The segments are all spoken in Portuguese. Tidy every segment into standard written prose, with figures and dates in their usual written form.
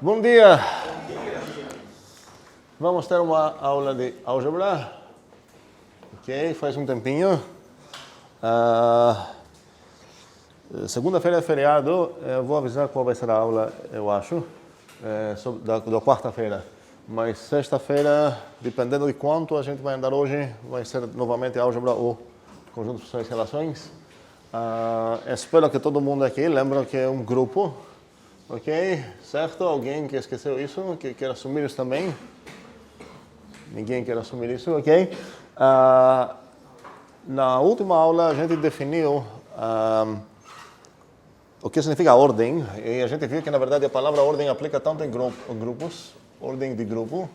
Bom dia! Vamos ter uma aula de álgebra. Ok, faz um tempinho. Segunda-feira é feriado. Eu vou avisar qual vai ser a aula, eu acho, da quarta-feira. Mas sexta-feira, dependendo de quanto a gente vai andar hoje, vai ser novamente álgebra ou conjunto de funções e relações. Espero que todo mundo aqui lembre que é um grupo. Ok? Certo? Alguém que esqueceu isso, que quer assumir isso também? Ninguém quer assumir isso, ok? Na última aula a gente definiu o que significa ordem, e a gente viu que na verdade a palavra ordem aplica tanto em grupos, ordem de grupo,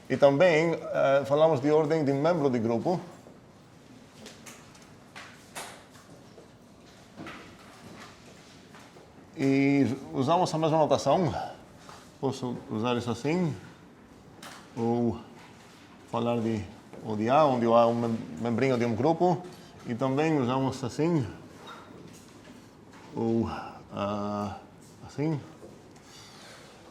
e também falamos de ordem de membro de grupo. E usamos a mesma notação. Posso usar isso assim, ou falar de A, onde o A é um membrinho de um grupo, e também usamos assim, ou assim.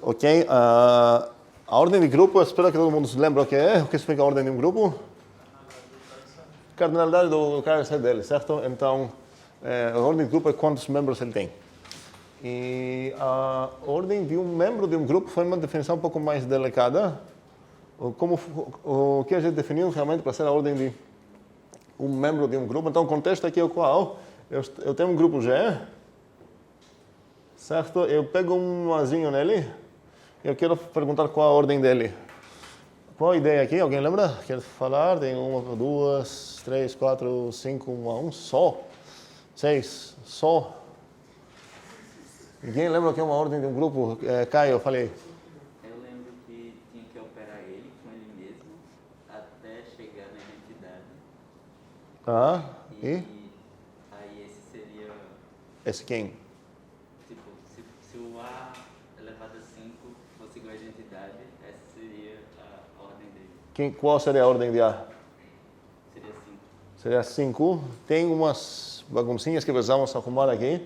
Ok, a ordem de grupo, eu espero que todo mundo se lembre o que é. O que significa a ordem de um grupo? Cardinalidade do cara ser dele, certo? Então, a ordem de grupo é quantos membros ele tem. E a ordem de um membro de um grupo foi uma definição um pouco mais delicada. O que a gente definiu realmente para ser a ordem de um membro de um grupo. Então, o contexto aqui é o qual? Eu tenho um grupo G, certo? Eu pego um Azinho nele e eu quero perguntar qual a ordem dele. Qual a ideia aqui? Alguém lembra? Quer falar? Tem 1, 2, 3, 4, 5, 1 a 1, só. 6, só. Ninguém lembra o que é uma ordem de um grupo? Caio, eu falei. Eu lembro que tinha que operar ele com ele mesmo até chegar na identidade. E? Aí esse seria... Esse quem? Tipo, se o A elevado a 5 fosse igual à identidade, essa seria a ordem dele. Qual seria a ordem de A? Seria 5. Seria 5. Tem umas baguncinhas que precisamos arrumar aqui.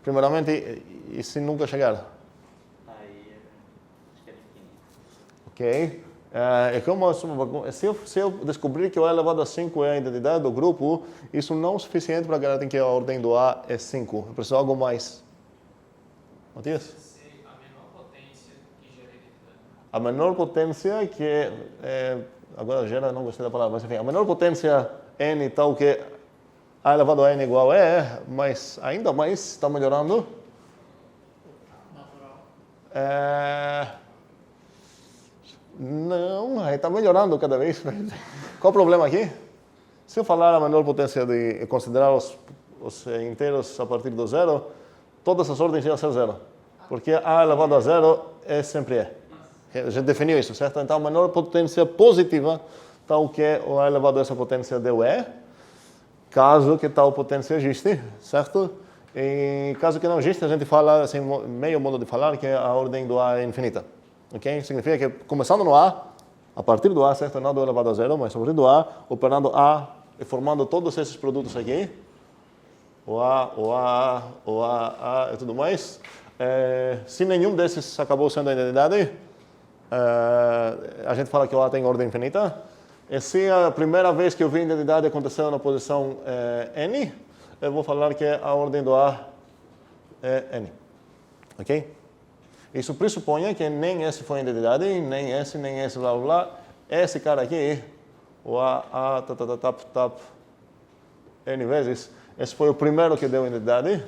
Primeiramente, e se nunca chegar? Aí, acho que é infinito. Ok. Se eu descobrir que o A elevado a 5 é a identidade do grupo, isso não é suficiente para garantir que a ordem do A é 5. Eu preciso de algo mais. Matias? A menor potência que gera identidade. A menor potência que agora gera, não gostei da palavra, mas enfim, a menor potência n tal que A elevado a n igual a E, mas ainda mais está melhorando. Natural. Não, aí está melhorando cada vez. Qual o problema aqui? Se eu falar a menor potência de considerar os inteiros a partir do zero, todas as ordens iam ser zero. Porque A elevado a zero é sempre E. A gente definiu isso, certo? Então, a menor potência positiva, tal que o A elevado a essa potência deu E, caso que tal potência existe, certo? E caso que não existe, a gente fala, assim, meio modo de falar, que a ordem do A é infinita. Ok? Significa que começando no A partir do A, certo? Não do elevado a zero, mas a partir do A, operando A e formando todos esses produtos aqui, o A e tudo mais. Se nenhum desses acabou sendo a identidade, a gente fala que o A tem ordem infinita. E se a primeira vez que eu vi a identidade aconteceu na posição n, eu vou falar que a ordem do A é n. Ok? Isso pressupõe que nem esse foi a identidade, nem esse, blá, blá, blá. Esse cara aqui, o A, tap, n vezes, esse foi o primeiro que deu a identidade.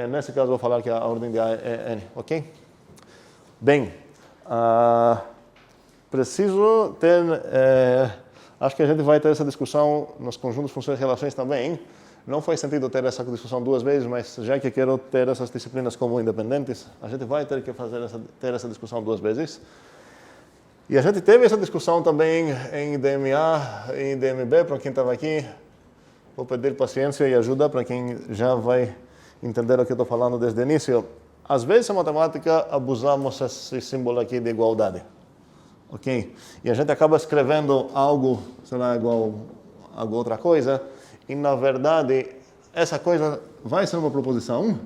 Nesse caso, eu vou falar que a ordem de A é n. Ok? Bem, preciso ter... acho que a gente vai ter essa discussão nos conjuntos, funções e relações também. Não faz sentido ter essa discussão duas vezes, mas já que quero ter essas disciplinas como independentes, a gente vai ter que ter essa discussão duas vezes. E a gente teve essa discussão também em DMA e em DMB, para quem estava aqui. Vou pedir paciência e ajuda para quem já vai entender o que eu estou falando desde o início. Às vezes, em matemática, abusamos esse símbolo aqui de igualdade. Ok? E a gente acaba escrevendo algo, sei lá, igual a outra coisa, e na verdade essa coisa vai ser uma proposição,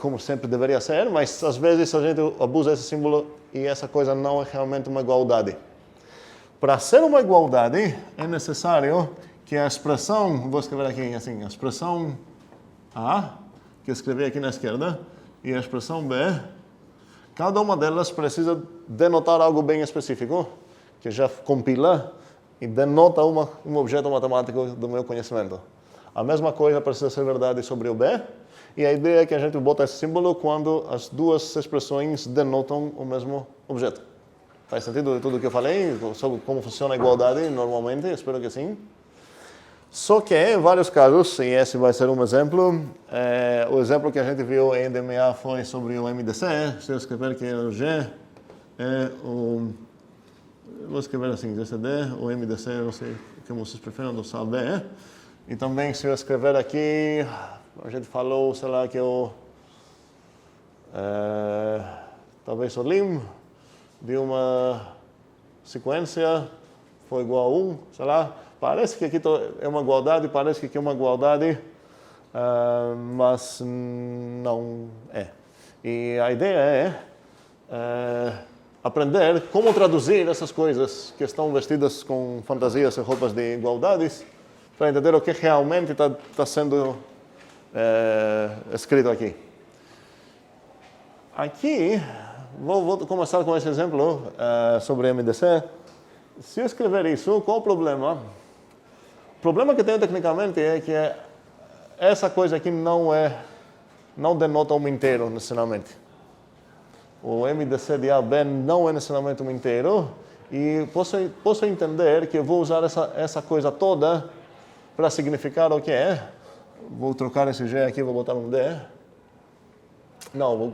como sempre deveria ser, mas às vezes a gente abusa esse símbolo e essa coisa não é realmente uma igualdade. Para ser uma igualdade, é necessário que a expressão, vou escrever aqui assim, a expressão A, que eu escrevi aqui na esquerda, e a expressão B, cada uma delas precisa denotar algo bem específico, que já compila e denota um objeto matemático do meu conhecimento. A mesma coisa precisa ser verdade sobre o B, e a ideia é que a gente bota esse símbolo quando as duas expressões denotam o mesmo objeto. Faz sentido tudo o que eu falei? Sobre como funciona a igualdade normalmente? Espero que sim. Só que em vários casos, e esse vai ser um exemplo, o exemplo que a gente viu em DMA foi sobre o MDC. Se eu escrever que o G é o... Vou escrever assim, GCD, o MDC, não sei como vocês preferem, não sabem. E também se eu escrever aqui, a gente falou, sei lá, que o... talvez o lim de uma sequência foi igual a 1, sei lá. Parece que aqui é uma igualdade, parece que aqui é uma igualdade, mas não é. E a ideia é aprender como traduzir essas coisas que estão vestidas com fantasias e roupas de igualdades para entender o que realmente está sendo escrito aqui. Aqui, vou começar com esse exemplo sobre MDC. Se eu escrever isso, qual o problema? O problema que tenho tecnicamente é que essa coisa aqui não denota um inteiro necessariamente. O MDC de AB não é necessariamente um inteiro e posso entender que eu vou usar essa coisa toda para significar o que é. Vou trocar esse G aqui, vou botar um D. Não, vou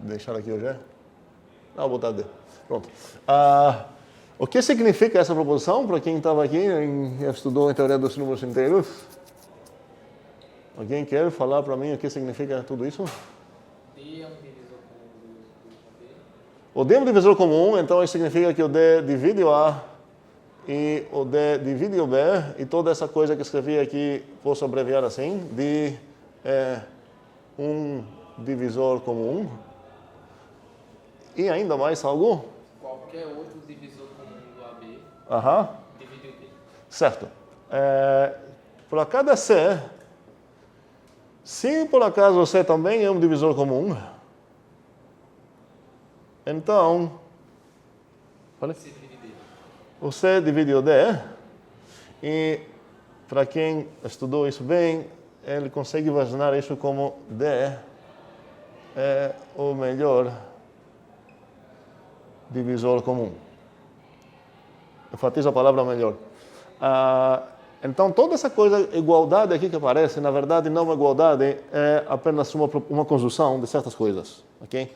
deixar aqui o G. Não, vou botar D. Pronto. O que significa essa proposição, para quem estava aqui e estudou em teoria dos números inteiros? Alguém quer falar para mim o que significa tudo isso? D é um divisor comum do B. O D é um divisor comum, então isso significa que o D divide o A e o D divide o B, e toda essa coisa que escrevi aqui, posso abreviar assim, D é um divisor comum. E ainda mais algo? Qualquer outro divisor comum do AB divide o B. Certo. Para cada C, se por acaso o C também é um divisor comum, então o C divide o D, e para quem estudou isso bem, ele consegue imaginar isso como D é o melhor divisor comum. Enfatizo a palavra melhor. Então, toda essa coisa, igualdade aqui que aparece, na verdade, não é uma igualdade, é apenas uma conjunção de certas coisas. Ok?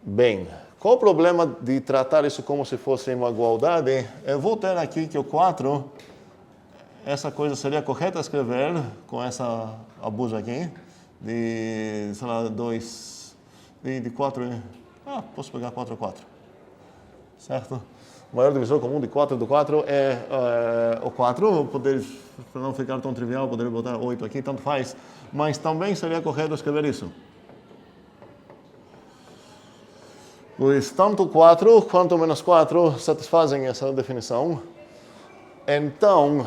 Bem, qual o problema de tratar isso como se fosse uma igualdade? Eu vou ter aqui que o 4, essa coisa seria correta escrever com essa abuso aqui, de, sei lá, 2, de 4, posso pegar 4 a 4, certo? O maior divisor comum de 4 do 4 é o 4, para não ficar tão trivial, poderia botar 8 aqui, tanto faz, mas também seria correto escrever isso. Pois tanto 4 quanto menos 4 satisfazem essa definição. Então,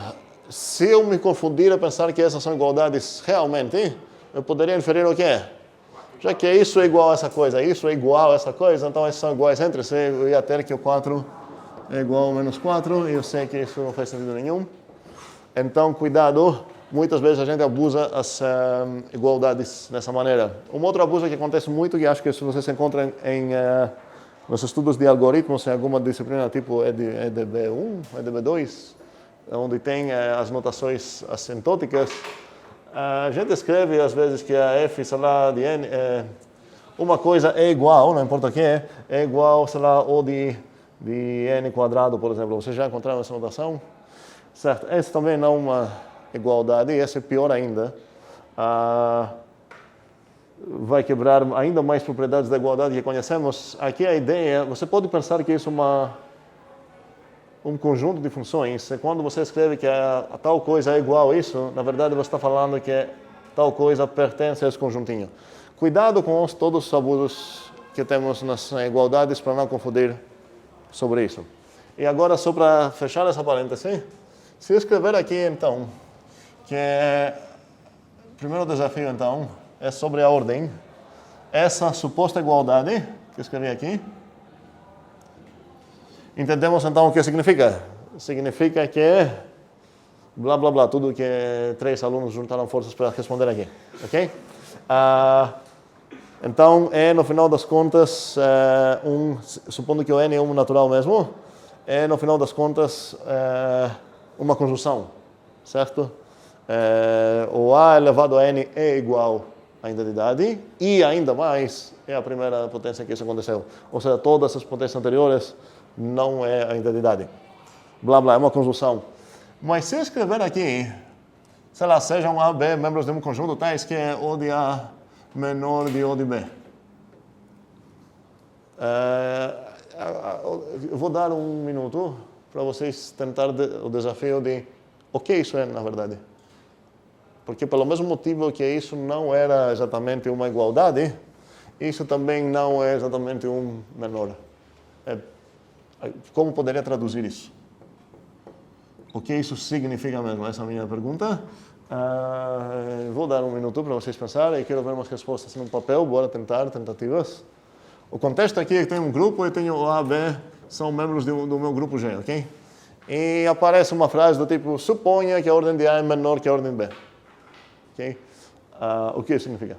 se eu me confundir a pensar que essas são igualdades realmente, eu poderia inferir o que é. Já que isso é igual a essa coisa, isso é igual a essa coisa, então esses são iguais entre si, eu ia ter que o 4 é igual a menos 4, e eu sei que isso não faz sentido nenhum. Então, cuidado, muitas vezes a gente abusa as igualdades dessa maneira. Um outro abuso que acontece muito, que acho que se vocês encontram nos estudos de algoritmos, em alguma disciplina tipo EDB1, EDB2, onde tem as notações assintóticas, a gente escreve às vezes que a f, sei lá, de n, uma coisa é igual, não importa o que é igual, sei lá, O de n quadrado, por exemplo. Vocês já encontraram essa notação? Certo. Essa também não é uma igualdade, essa é pior ainda. Vai quebrar ainda mais propriedades da igualdade que conhecemos. Aqui a ideia, você pode pensar que isso é um conjunto de funções, e quando você escreve que a tal coisa é igual a isso, na verdade você está falando que tal coisa pertence a esse conjuntinho. Cuidado com todos os abusos que temos nas igualdades para não confundir sobre isso. E agora, só para fechar essa parêntese, se eu escrever aqui, então, que o primeiro desafio, então, é sobre a ordem, essa suposta igualdade que eu escrevi aqui, entendemos, então, o que significa? Significa que, blá, blá, blá, tudo que 3 alunos juntaram forças para responder aqui, ok? Então, no final das contas, supondo que o n é um natural mesmo, no final das contas, uma conjunção, certo? O a elevado a n é igual à identidade e, ainda mais, é a primeira potência que isso aconteceu. Ou seja, todas as potências anteriores não é a identidade. Blá, blá, é uma conjunção. Mas se eu escrever aqui, sei lá, sejam A, B, membros de um conjunto tais que O de A menor de O de B. Eu vou dar um minuto para vocês tentar o desafio de o que isso é, na verdade. Porque pelo mesmo motivo que isso não era exatamente uma igualdade, isso também não é exatamente um menor. Como poderia traduzir isso? O que isso significa mesmo? Essa é a minha pergunta. Vou dar um minuto para vocês pensarem e quero ver umas respostas no papel. Bora tentar, tentativas. O contexto aqui é que tem um grupo e tenho o A, B, são membros do meu grupo G, ok? E aparece uma frase do tipo, suponha que a ordem de A é menor que a ordem B. Ok? O que isso significa?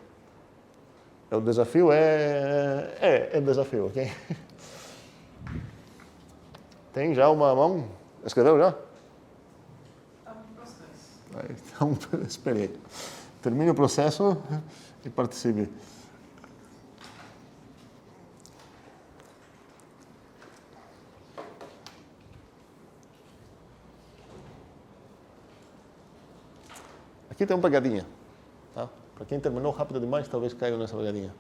O desafio é desafio, ok? Tem já uma mão? Escreveu já? Então, espere. Termine o processo e participe. Aqui tem uma pegadinha. Tá? Para quem terminou rápido demais, talvez caiam nessa pegadinha.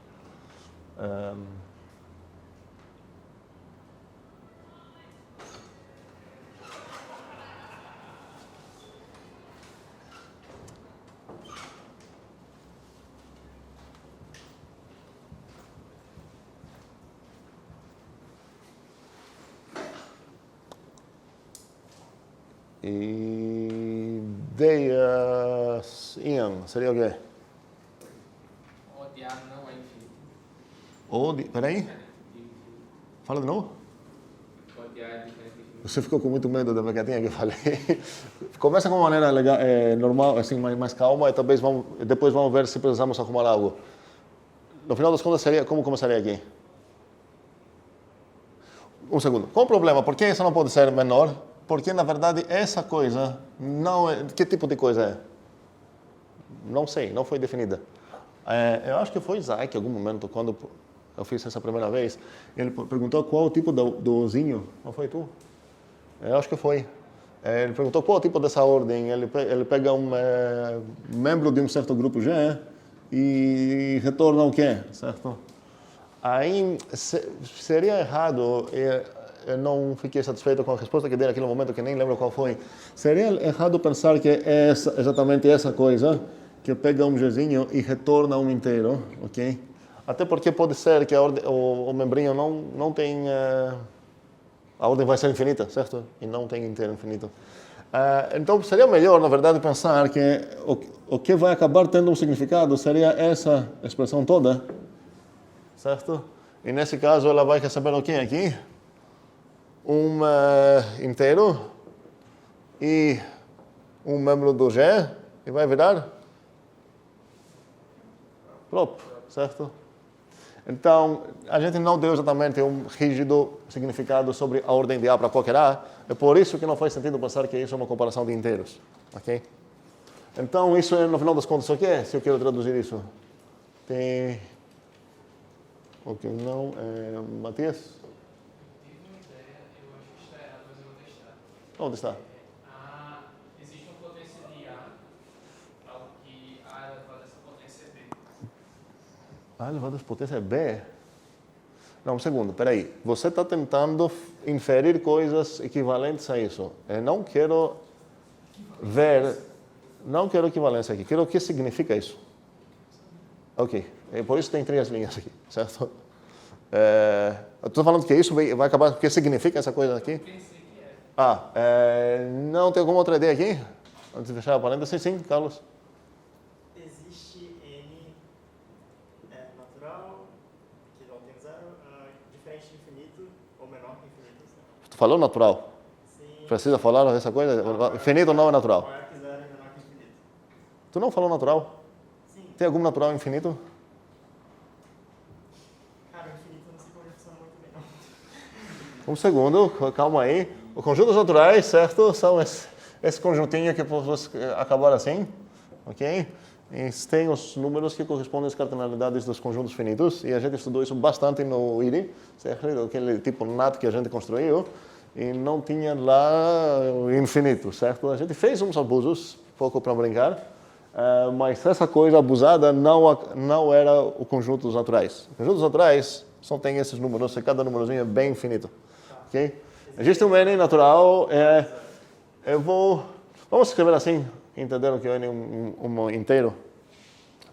Ideias, Ian, seria o quê? Odiar não é infinito. Peraí? Fala de novo. Odiar é diferente de infinito. Você ficou com muito medo da pegadinha que eu falei. Começa com uma maneira legal, normal, assim, mais calma, e depois vamos ver se precisamos arrumar algo. No final das contas, como começaria aqui? Um segundo. Qual o problema? Por que isso não pode ser menor? Porque, na verdade, essa coisa não é... Que tipo de coisa é? Não sei, não foi definida. Eu acho que foi Isaac, em algum momento, quando eu fiz essa primeira vez, ele perguntou qual o tipo do ozinho. Não foi tu? Eu acho que foi. Ele perguntou qual o tipo dessa ordem. Ele pega um membro de um certo grupo G e retorna o quê, certo? Aí seria errado... Eu não fiquei satisfeito com a resposta que dei naquele momento, que nem lembro qual foi. Seria errado pensar que é exatamente essa coisa, que pega um Gzinho e retorna um inteiro, ok? Até porque pode ser que o membrinho não tem... a ordem vai ser infinita, certo? E não tem inteiro infinito. Então seria melhor, na verdade, pensar que o que vai acabar tendo um significado seria essa expressão toda, certo? E nesse caso ela vai receber o quê aqui? Um inteiro e um membro do G e vai virar prop, certo? Então, a gente não deu exatamente um rígido significado sobre a ordem de A para qualquer A, é por isso que não faz sentido pensar que isso é uma comparação de inteiros, ok? Então, isso é, no final das contas, o que é, se eu quero traduzir isso? Tem... Ok, não, Matias? Onde está? Existe uma potência de A, ao que A elevado a essa potência é B. A elevado a essa potência é B? Não, um segundo, peraí. Você está tentando inferir coisas equivalentes a isso. Eu não quero ver, não quero equivalência aqui. Quero o que significa isso. Ok. Por isso tem 3 linhas aqui, certo? Eu estou falando que isso vai acabar. O que significa essa coisa aqui? Não tem alguma outra ideia aqui? Antes de fechar a parênteses, sim, Carlos. Existe N natural, que não tem zero, diferente de infinito ou menor que infinito. Tu falou natural? Sim. Precisa falar essa coisa? Infinito não é natural. Maior que zero e menor que infinito. Tu não falou natural? Sim. Tem algum natural infinito? Cara, o infinito eu não sei como funciona muito bem, não. Um segundo, calma aí. Os conjuntos naturais, certo? São esse conjuntinho que posso acabar assim, ok? E tem os números que correspondem às cardinalidades dos conjuntos finitos, e a gente estudou isso bastante no IRI, certo? Aquele tipo NAT que a gente construiu, e não tinha lá o infinito, certo? A gente fez uns abusos, pouco para brincar, mas essa coisa abusada não era o conjunto dos naturais. Os conjuntos naturais só tem esses números, e cada númerozinho é bem infinito, ok? Existe um N natural, vamos escrever assim, entenderam que o N é um inteiro.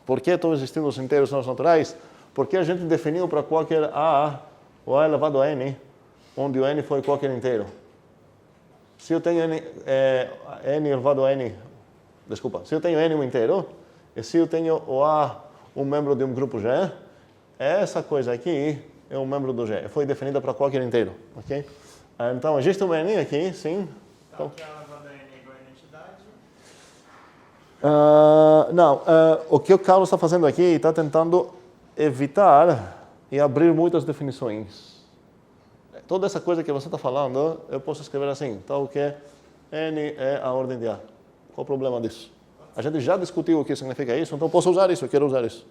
Por que estão existindo os inteiros não naturais? Porque a gente definiu para qualquer A, o A elevado a N, onde o N foi qualquer inteiro. Se eu tenho N elevado a N, se eu tenho N um inteiro, e se eu tenho o A um membro de um grupo G, essa coisa aqui é um membro do G. Foi definida para qualquer inteiro, ok? Então, existe um N aqui, sim. Então, o que é elevado a N é igual a identidade? Não, o que o Carlos está fazendo aqui, está tentando evitar e abrir muitas definições. Toda essa coisa que você está falando, eu posso escrever assim, então o que N é a ordem de A. Qual o problema disso? A gente já discutiu o que significa isso, então eu posso usar isso, eu quero usar isso.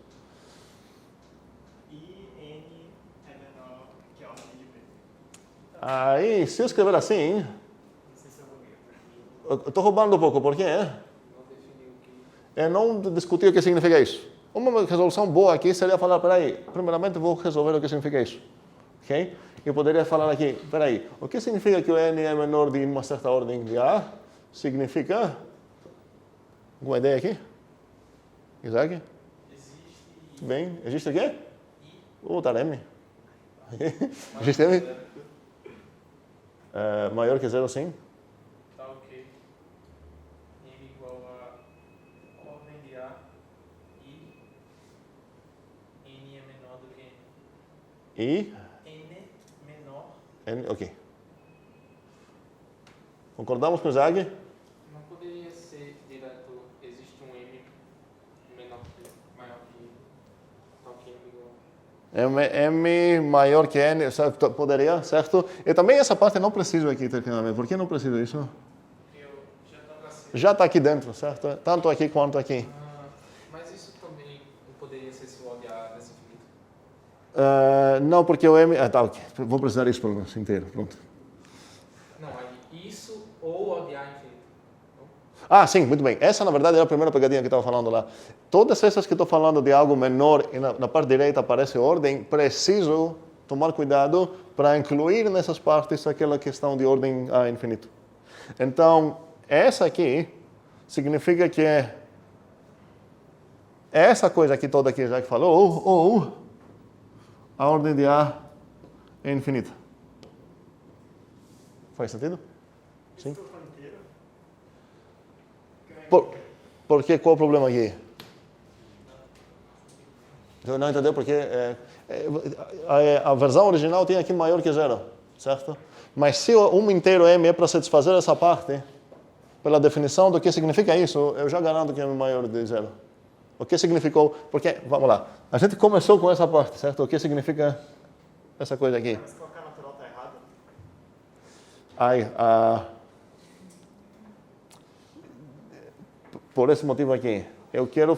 E N é menor que a ordem de B. Aí, se eu escrever assim, Não sei se eu vou ver. eu estou roubando um pouco, por quê? Eu não discuti o que significa isso. Uma resolução boa aqui seria falar, peraí, primeiramente vou resolver o que significa isso. Ok? Eu poderia falar aqui, peraí, o que significa que o N é menor de uma certa ordem de A? Significa... Alguma ideia aqui? Isaac? Existe Bem, existe o quê? Tá M. Existe M? Maior que 0, sim. Tá ok. N igual a ordem de A e N é menor do que N. E? N menor. N, ok. Concordamos com o Isaac? Não poderia ser direto, existe um M menor que, maior que, tal que N igual. M maior que N, poderia, certo? E também essa parte não preciso aqui, tecnicamente. Por que não preciso disso? Eu já estava assim. Já está aqui dentro, certo? Tanto aqui quanto aqui. Mas isso também poderia ser se o ODA desse infinito? Não, porque o M... tá, ok. Vou precisar disso para o nosso inteiro, pronto. Não, aí isso ou ODA infinito. Sim, muito bem. Essa, na verdade, era a primeira pegadinha que eu estava falando lá. Todas essas que estou falando de algo menor e na parte direita aparece ordem, preciso tomar cuidado para incluir nessas partes aquela questão de ordem a infinito. Então, essa aqui significa que essa coisa aqui toda que já falou, ou a ordem de A é infinita. Faz sentido? Sim. Porque qual o problema aqui? Não entendeu porque a versão original tem aqui maior que 0, certo? Mas se um inteiro M é para satisfazer essa parte, pela definição do que significa isso, eu já garanto que é maior de 0. O que significou? Porque, vamos lá, a gente começou com essa parte, certo? O que significa essa coisa aqui? Mas colocar natural está errado? Por esse motivo aqui, eu quero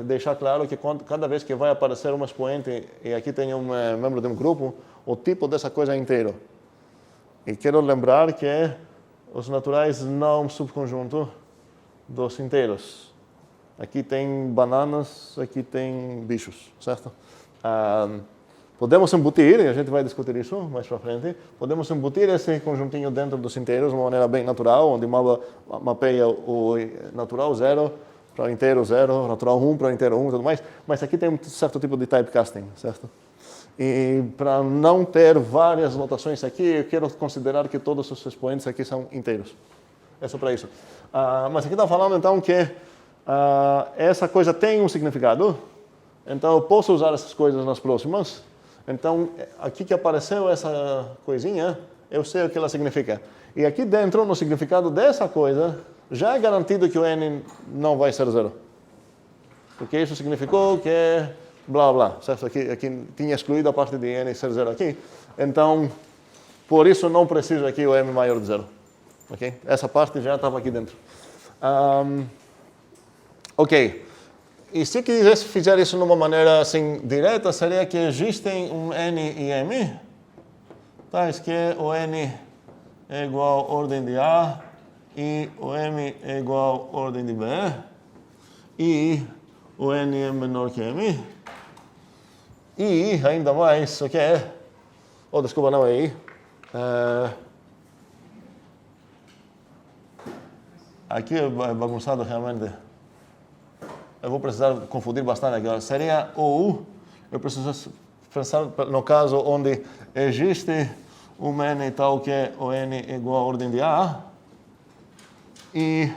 deixar claro que cada vez que vai aparecer um expoente e aqui tem um membro de um grupo, o tipo dessa coisa é inteiro. E quero lembrar que os naturais não são subconjunto dos inteiros. Aqui tem bananas, aqui tem bichos, certo? Podemos embutir, e a gente vai discutir isso mais para frente, podemos embutir esse conjuntinho dentro dos inteiros de uma maneira bem natural, onde mapeia o natural 0 para o inteiro 0, natural 1 para o inteiro 1 e tudo mais, mas aqui tem um certo tipo de typecasting, certo? E para não ter várias notações aqui, eu quero considerar que todos os expoentes aqui são inteiros. É só para isso. Mas aqui está falando então que essa coisa tem um significado, então eu posso usar essas coisas nas próximas. Então, aqui que apareceu essa coisinha, eu sei o que ela significa. E aqui dentro, no significado dessa coisa, já é garantido que o n não vai ser 0. Porque isso significou que blá blá, certo? Aqui tinha excluído a parte de n ser 0 aqui. Então, por isso não preciso aqui o m maior de 0. Okay? Essa parte já estava aqui dentro. Ok. E se quisesse fazer isso de uma maneira assim direta, seria que existem um n e m, tais que o n é igual à ordem de A e o m é igual à ordem de B e o n é menor que m. E ainda mais, o que é? Oh, desculpa, não é I. Aqui é bagunçado realmente. Eu vou precisar confundir bastante agora. Seria ou eu preciso pensar no caso onde existe um n tal que o n é igual à ordem de A e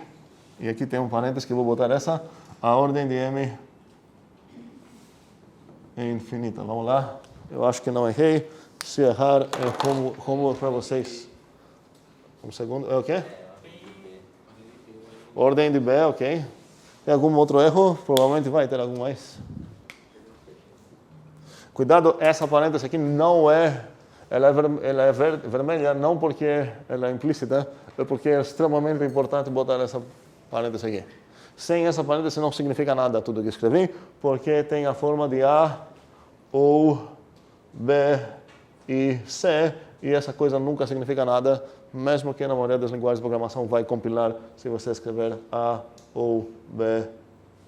aqui tem um parênteses que eu vou botar essa, a ordem de m é infinita. Vamos lá. Eu acho que não errei. Se errar, é como para vocês. Um segundo. É o quê? Ordem de B, ok. Tem algum outro erro? Provavelmente vai ter algum mais. Cuidado, essa parêntese aqui não é... Ela é vermelha não porque ela é implícita, é porque é extremamente importante botar essa parêntese aqui. Sem essa parêntese não significa nada tudo que escrevi, porque tem a forma de A, ou B e C, e essa coisa nunca significa nada, mesmo que na maioria das linguagens de programação vai compilar se você escrever A, ou B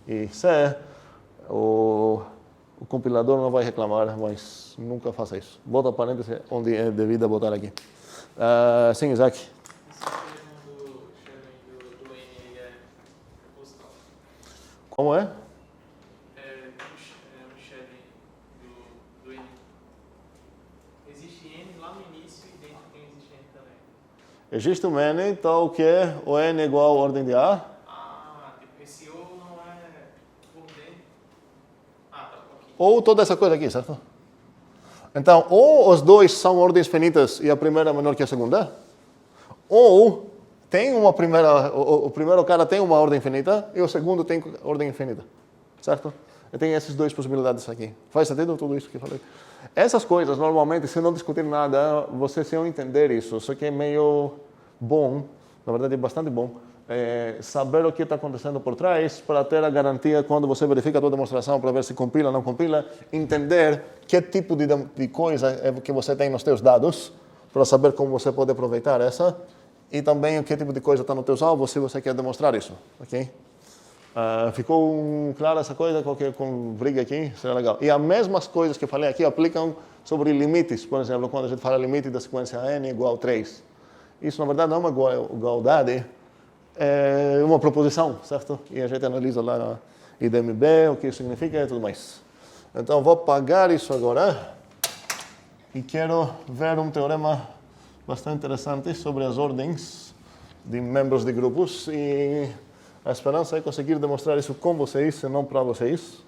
e C, o compilador não vai reclamar, mas nunca faça isso. Bota a parêntese onde é devido a botar aqui. Sim, Isaac. Como é? O shading do N. Existe N lá no início e dentro tem existe N também. Existe um N tal que o N é igual à ordem de A. Esse O não é por D. Tá, ok. Ou toda essa coisa aqui, certo? Então, ou os dois são ordens finitas e a primeira é menor que a segunda, ou tem uma primeira, o primeiro cara tem uma ordem finita e o segundo tem ordem infinita, certo? Eu tenho essas duas possibilidades aqui. Faz sentido tudo isso que eu falei? Essas coisas, normalmente, se não discutir nada, você se não entender isso, só que é meio bom, na verdade é bastante bom, saber o que está acontecendo por trás para ter a garantia quando você verifica a sua demonstração para ver se compila ou não compila, entender que tipo de coisa é que você tem nos seus dados para saber como você pode aproveitar essa e também o que tipo de coisa está no teu alvo se você quer demonstrar isso, ok? Ficou clara essa coisa? Qualquer briga aqui? Será legal. E as mesmas coisas que eu falei aqui aplicam sobre limites, por exemplo, quando a gente fala limite da sequência n igual a 3. Isso, na verdade, não é uma igualdade, é uma proposição, certo? E a gente analisa lá na IDMB, o que isso significa e tudo mais. Então, vou apagar isso agora e quero ver um teorema bastante interessante sobre as ordens de membros de grupos e a esperança é conseguir demonstrar isso com vocês e não para vocês.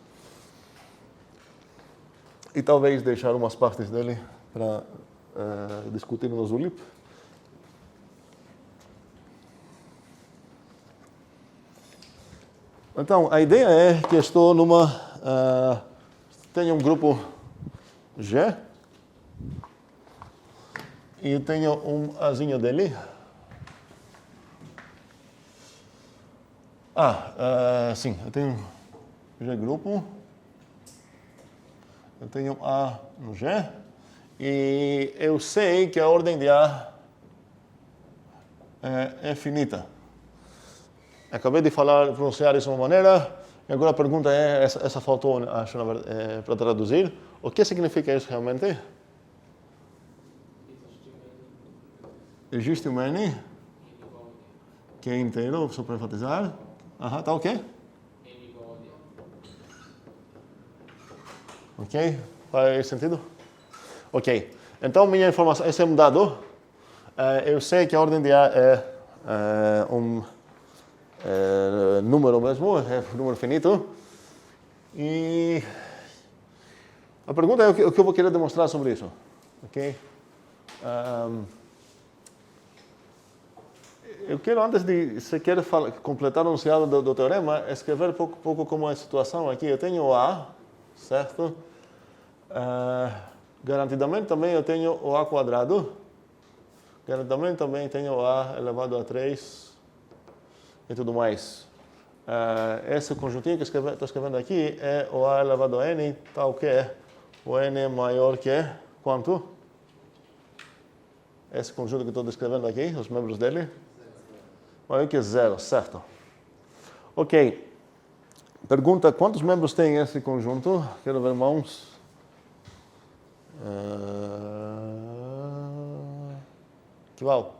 E talvez deixar umas partes dele para discutir no Zulip. Então, a ideia é que estou tenho um grupo G e eu tenho um azinho dele. Sim, eu tenho G grupo, eu tenho A no G e eu sei que a ordem de A é finita. Acabei de pronunciar isso de uma maneira, Agora a pergunta é, essa faltou, acho, para traduzir. O que significa isso realmente? Existe um N que é inteiro, só para enfatizar. Tá ok? N igual a D. Ok? Faz sentido? Ok. Então, minha informação, esse é um dado. Eu sei que a ordem de A é um número mesmo, é um número finito. E a pergunta é o que eu vou querer demonstrar sobre isso. Ok? Eu quero, antes de se quer completar o enunciado do teorema, escrever pouco como é a situação aqui. Eu tenho o A, certo? Garantidamente também eu tenho o A quadrado. Garantidamente também tenho o A elevado a 3 e tudo mais. Esse conjuntinho que estou escrevendo aqui é o A elevado a N, tal que o N é maior que quanto? Esse conjunto que estou descrevendo aqui, os membros dele? Maior que 0, certo. Ok. Pergunta, quantos membros tem esse conjunto? Quero ver mãos. Que val?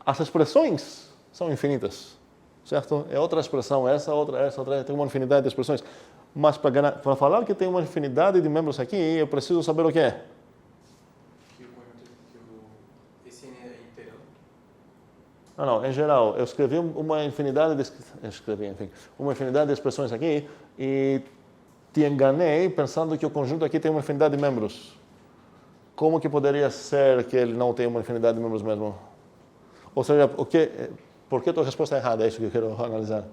As expressões são infinitas, certo? É outra expressão, essa, outra, tem uma infinidade de expressões. Mas para falar que tem uma infinidade de membros aqui, eu preciso saber o que é. Não, em geral, eu escrevi uma infinidade de expressões aqui e te enganei pensando que o conjunto aqui tem uma infinidade de membros. Como que poderia ser que ele não tem uma infinidade de membros mesmo? Ou seja, por que a tua resposta é errada? É isso que eu quero analisar.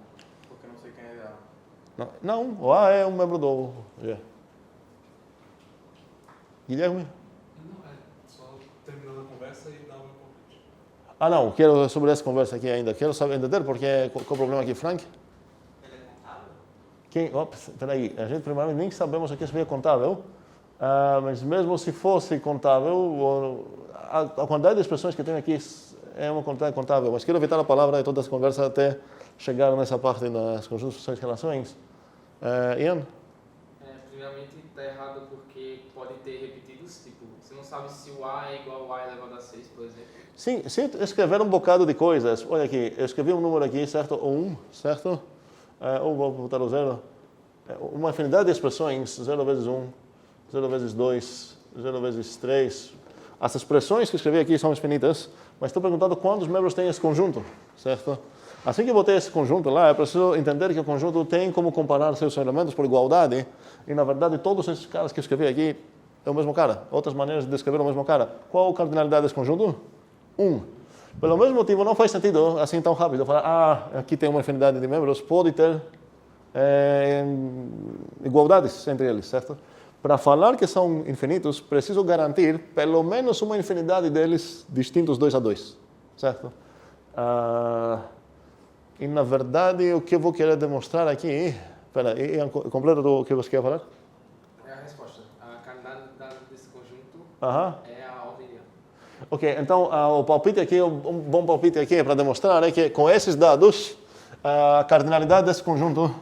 Porque eu não sei quem é A. Não, o A é um membro do G. Guilherme? Não, só terminando a conversa e dar uma palpite. Não, quero sobre essa conversa aqui ainda. Quero saber, entender porque qual o problema aqui, Frank? Ele é contável? Peraí, a gente primeiramente nem sabemos o que seria contável, mas mesmo se fosse contável, a quantidade de expressões que tem aqui é uma quantidade contável, mas quero evitar a palavra de toda essa conversa até chegar nessa parte das conjunções e relações. Ian? Primeiramente está errado porque pode ter repetidos, tipo, você não sabe se o A é igual ao A elevado a 6, por exemplo. Sim, se escrever um bocado de coisas, olha aqui, eu escrevi um número aqui, certo? O 1, certo? Ou vou botar o 0. Uma infinidade de expressões, 0 vezes 1, 0 vezes 2, 0 vezes 3. As expressões que escrevi aqui são infinitas, mas estou perguntando quantos membros tem esse conjunto, certo? Assim que eu botei esse conjunto lá, eu preciso entender que o conjunto tem como comparar seus elementos por igualdade, e na verdade todos esses caras que eu escrevi aqui é o mesmo cara. Outras maneiras de descrever o mesmo cara. Qual a cardinalidade desse conjunto? 1. Pelo mesmo motivo, não faz sentido assim tão rápido falar, aqui tem uma infinidade de membros, pode ter igualdades entre eles, certo? Para falar que são infinitos, preciso garantir pelo menos uma infinidade deles distintos 2 a 2, certo? E na verdade, o que eu vou querer demonstrar aqui... Espera, completa o que você quer falar? É a resposta. A cardinalidade desse conjunto é a ordem de A. Ok, então o palpite aqui, um bom palpite aqui para demonstrar é que com esses dados, a cardinalidade desse conjunto,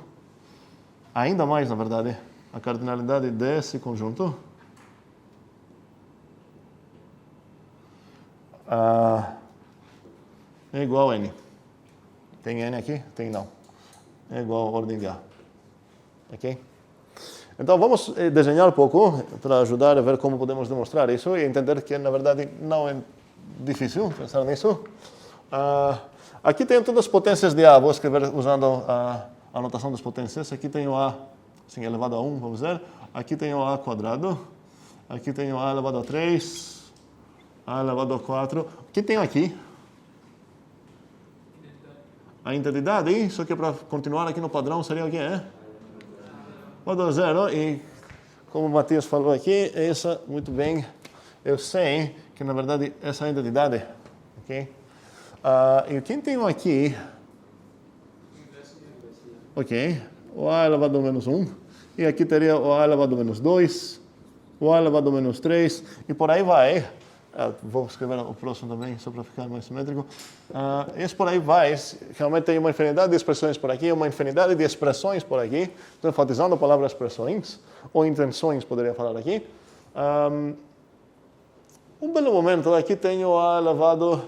ainda mais na verdade, a cardinalidade desse conjunto é igual a N. Tem N aqui? Tem não. É igual a ordem de A. Ok? Então vamos desenhar um pouco para ajudar a ver como podemos demonstrar isso e entender que na verdade não é difícil pensar nisso. Aqui tem todas as potências de A. Vou escrever usando a notação das potências. Aqui tem o A assim, elevado a 1, vamos ver. Aqui tem o A quadrado. Aqui tem o A elevado a 3. A elevado a 4. O que tem aqui? A integridade, só que para continuar aqui no padrão seria o que é? Elevado a 0. E como o Matias falou aqui, essa, muito bem, eu sei que na verdade essa é a integridade. Ok? E quem tem aqui? Ok. O A elevado a menos 1. E aqui teria o A elevado a menos 2. O A elevado a menos 3. E por aí vai. Vou escrever o próximo também, só para ficar mais simétrico. Esse por aí vai. Realmente tem uma infinidade de expressões por aqui, uma infinidade de expressões por aqui. Estou enfatizando a palavra expressões, ou intenções, poderia falar aqui. Um belo momento, aqui tenho a elevado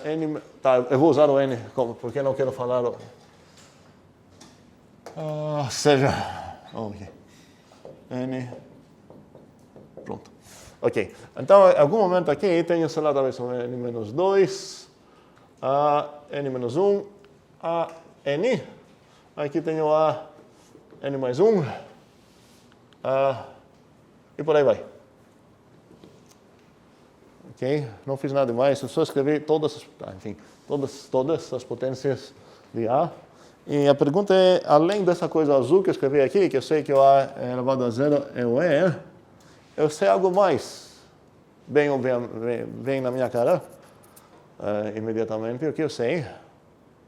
n... Tá, eu vou usar o n, porque não quero falar... Ok. N... Pronto. Ok. Então, em algum momento aqui, tenho, sei lá, talvez um n-2, n-1, n. Aqui tenho a n mais 1. E por aí vai. Ok? Não fiz nada mais, eu só escrevi todas as potências de A. E a pergunta é, além dessa coisa azul que eu escrevi aqui, que eu sei que o A é elevado a 0 é o E, eu sei algo mais. Vem na minha cara imediatamente. O que eu sei?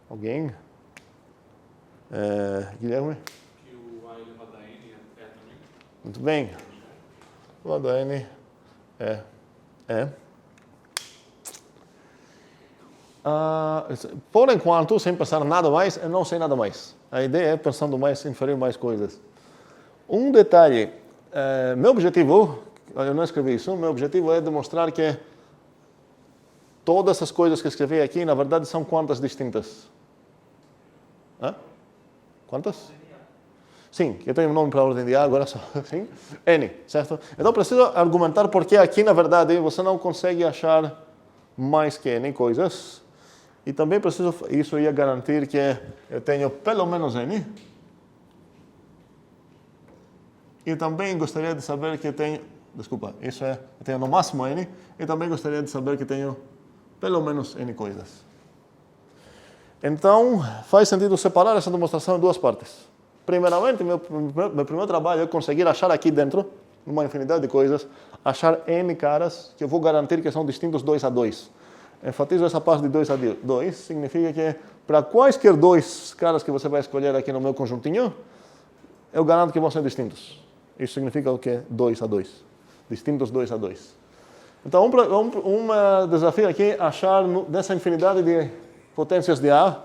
Alguém? Guilherme? Que o A elevado a N é também. Muito bem. Elevado a N é. Por enquanto, sem pensar nada mais, eu não sei nada mais. A ideia é pensando mais, inferir mais coisas. Um detalhe, meu objetivo, eu não escrevi isso, meu objetivo é demonstrar que todas as coisas que escrevi aqui, na verdade, são quantas distintas? Quantas? Sim, eu tenho um nome para a ordem de A, agora só. Sim? N, certo? Então, preciso argumentar porque aqui, na verdade, você não consegue achar mais que N coisas. E também preciso, isso ia garantir que eu tenho pelo menos N. E também gostaria de saber que tenho, eu tenho no máximo N. E também gostaria de saber que tenho pelo menos N coisas. Então, faz sentido separar essa demonstração em duas partes. Primeiramente, meu primeiro trabalho é conseguir achar aqui dentro, numa infinidade de coisas, achar N caras que eu vou garantir que são distintos 2 a 2. Enfatizo essa parte de 2 a 2, significa que para quaisquer dois caras que você vai escolher aqui no meu conjuntinho, eu garanto que vão ser distintos. Isso significa o quê? 2 a 2. Distintos 2 a 2. Então, um desafio aqui é achar dessa infinidade de potências de A,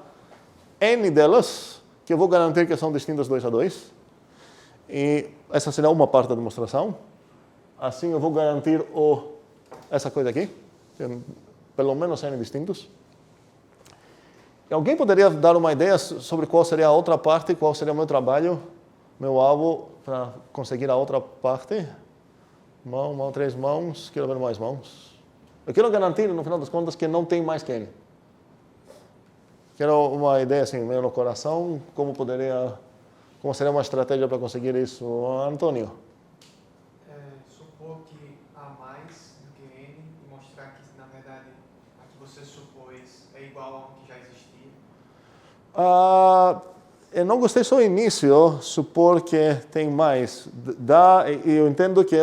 N delas, que eu vou garantir que são distintas 2 a 2. E essa será uma parte da demonstração. Assim eu vou garantir essa coisa aqui, pelo menos N distintos. E alguém poderia dar uma ideia sobre qual seria a outra parte, qual seria o meu trabalho, meu alvo para conseguir a outra parte? Mão, 3 mãos, quero ver mais mãos. Eu quero garantir, no final das contas, que não tem mais que N. Quero uma ideia assim, meio no coração, como seria uma estratégia para conseguir isso, Antônio? Supor que há mais do que N e mostrar que, na verdade, a que você supôs é igual a um que já existia. Eu não gostei só no início, supor que tem mais. Eu entendo que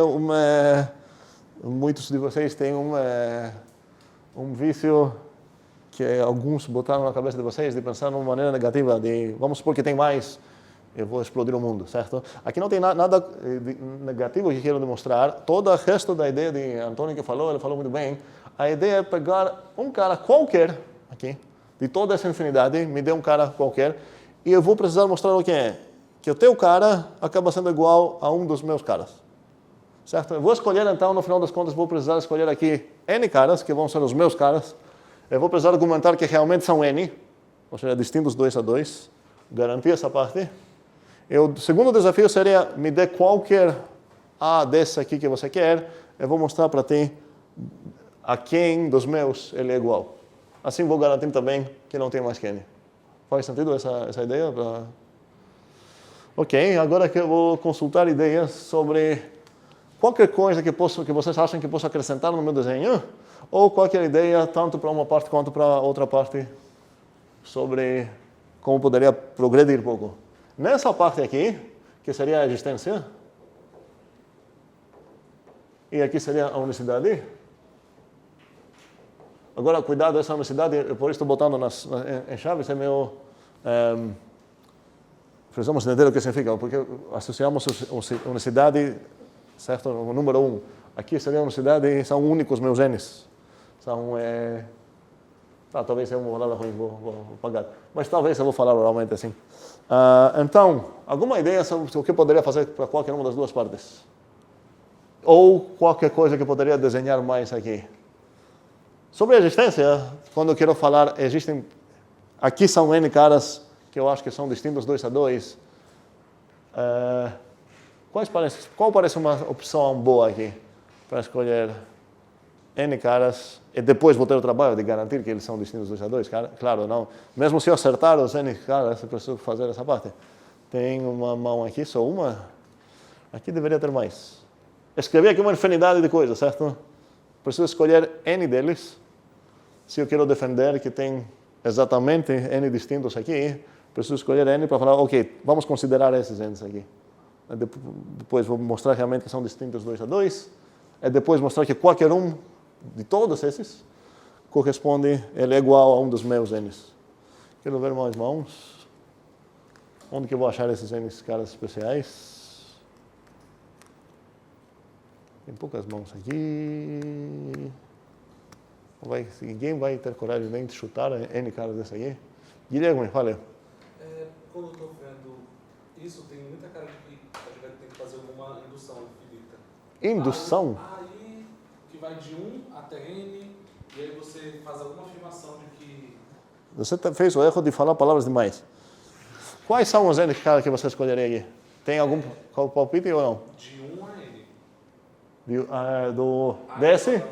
muitos de vocês têm um vício que alguns botaram na cabeça de vocês de pensar de uma maneira negativa, de vamos supor que tem mais, eu vou explodir o mundo, certo? Aqui não tem nada negativo que quero demonstrar. Todo o resto da ideia de Antônio que falou, ele falou muito bem. A ideia é pegar um cara qualquer, aqui, de toda essa infinidade, me dê um cara qualquer, e eu vou precisar mostrar o que é. Que o teu cara acaba sendo igual a um dos meus caras. Certo? Eu vou escolher, então, no final das contas, vou precisar escolher aqui N caras, que vão ser os meus caras. Eu vou precisar argumentar que realmente são N, ou seja, distintos 2 a 2. Garantir essa parte. O segundo desafio seria, me dê qualquer A desse aqui que você quer. Eu vou mostrar para ti a quem dos meus ele é igual. Assim vou garantir também que não tem mais que N. Faz sentido essa ideia? Ok, agora que eu vou consultar ideias sobre qualquer coisa que vocês acham que posso acrescentar no meu desenho, ou qualquer ideia, tanto para uma parte quanto para outra parte, sobre como poderia progredir um pouco. Nessa parte aqui, que seria a existência, e aqui seria a unicidade. Agora, cuidado, essa unicidade, por isso estou botando em chaves, é meu... precisamos entender o que significa, porque associamos unicidade, certo? O número 1, aqui seria uma cidade e são únicos meus N's. São, talvez seja uma palavra ruim, vou pagar. Mas talvez eu vou falar oralmente assim. Então, alguma ideia sobre o que poderia fazer para qualquer uma das duas partes? Ou qualquer coisa que poderia desenhar mais aqui? Sobre a existência, quando eu quero falar, aqui são N caras que eu acho que são distintos 2 a 2. Qual parece uma opção boa aqui para escolher N caras e depois vou ter o trabalho de garantir que eles são distintos 2 a 2? Claro, não. Mesmo se eu acertar os N caras, eu preciso fazer essa parte. Tem uma mão aqui, só uma. Aqui deveria ter mais. Escrevi aqui uma infinidade de coisas, certo? Preciso escolher N deles. Se eu quero defender que tem exatamente N distintos aqui, preciso escolher N para falar, ok, vamos considerar esses N's aqui. Depois vou mostrar realmente que são distintos 2 a 2. E depois mostrar que qualquer um de todos esses corresponde, ele é igual a um dos meus N's. Quero ver mais mãos. Onde que eu vou achar esses N's caras especiais? Tem poucas mãos aqui. Ninguém vai ter coragem nem de chutar N caras desse aqui. Guilherme, fala. Quando eu estou vendo isso, tem muita cara de que a gente vai ter que fazer alguma indução infinita. Indução? Aí que vai de 1 até N, e aí você faz alguma afirmação de que... Você fez o erro de falar palavras demais. Quais são os N caras que você escolheria aqui? Tem algum palpite ou não? De 1 a N. Desse?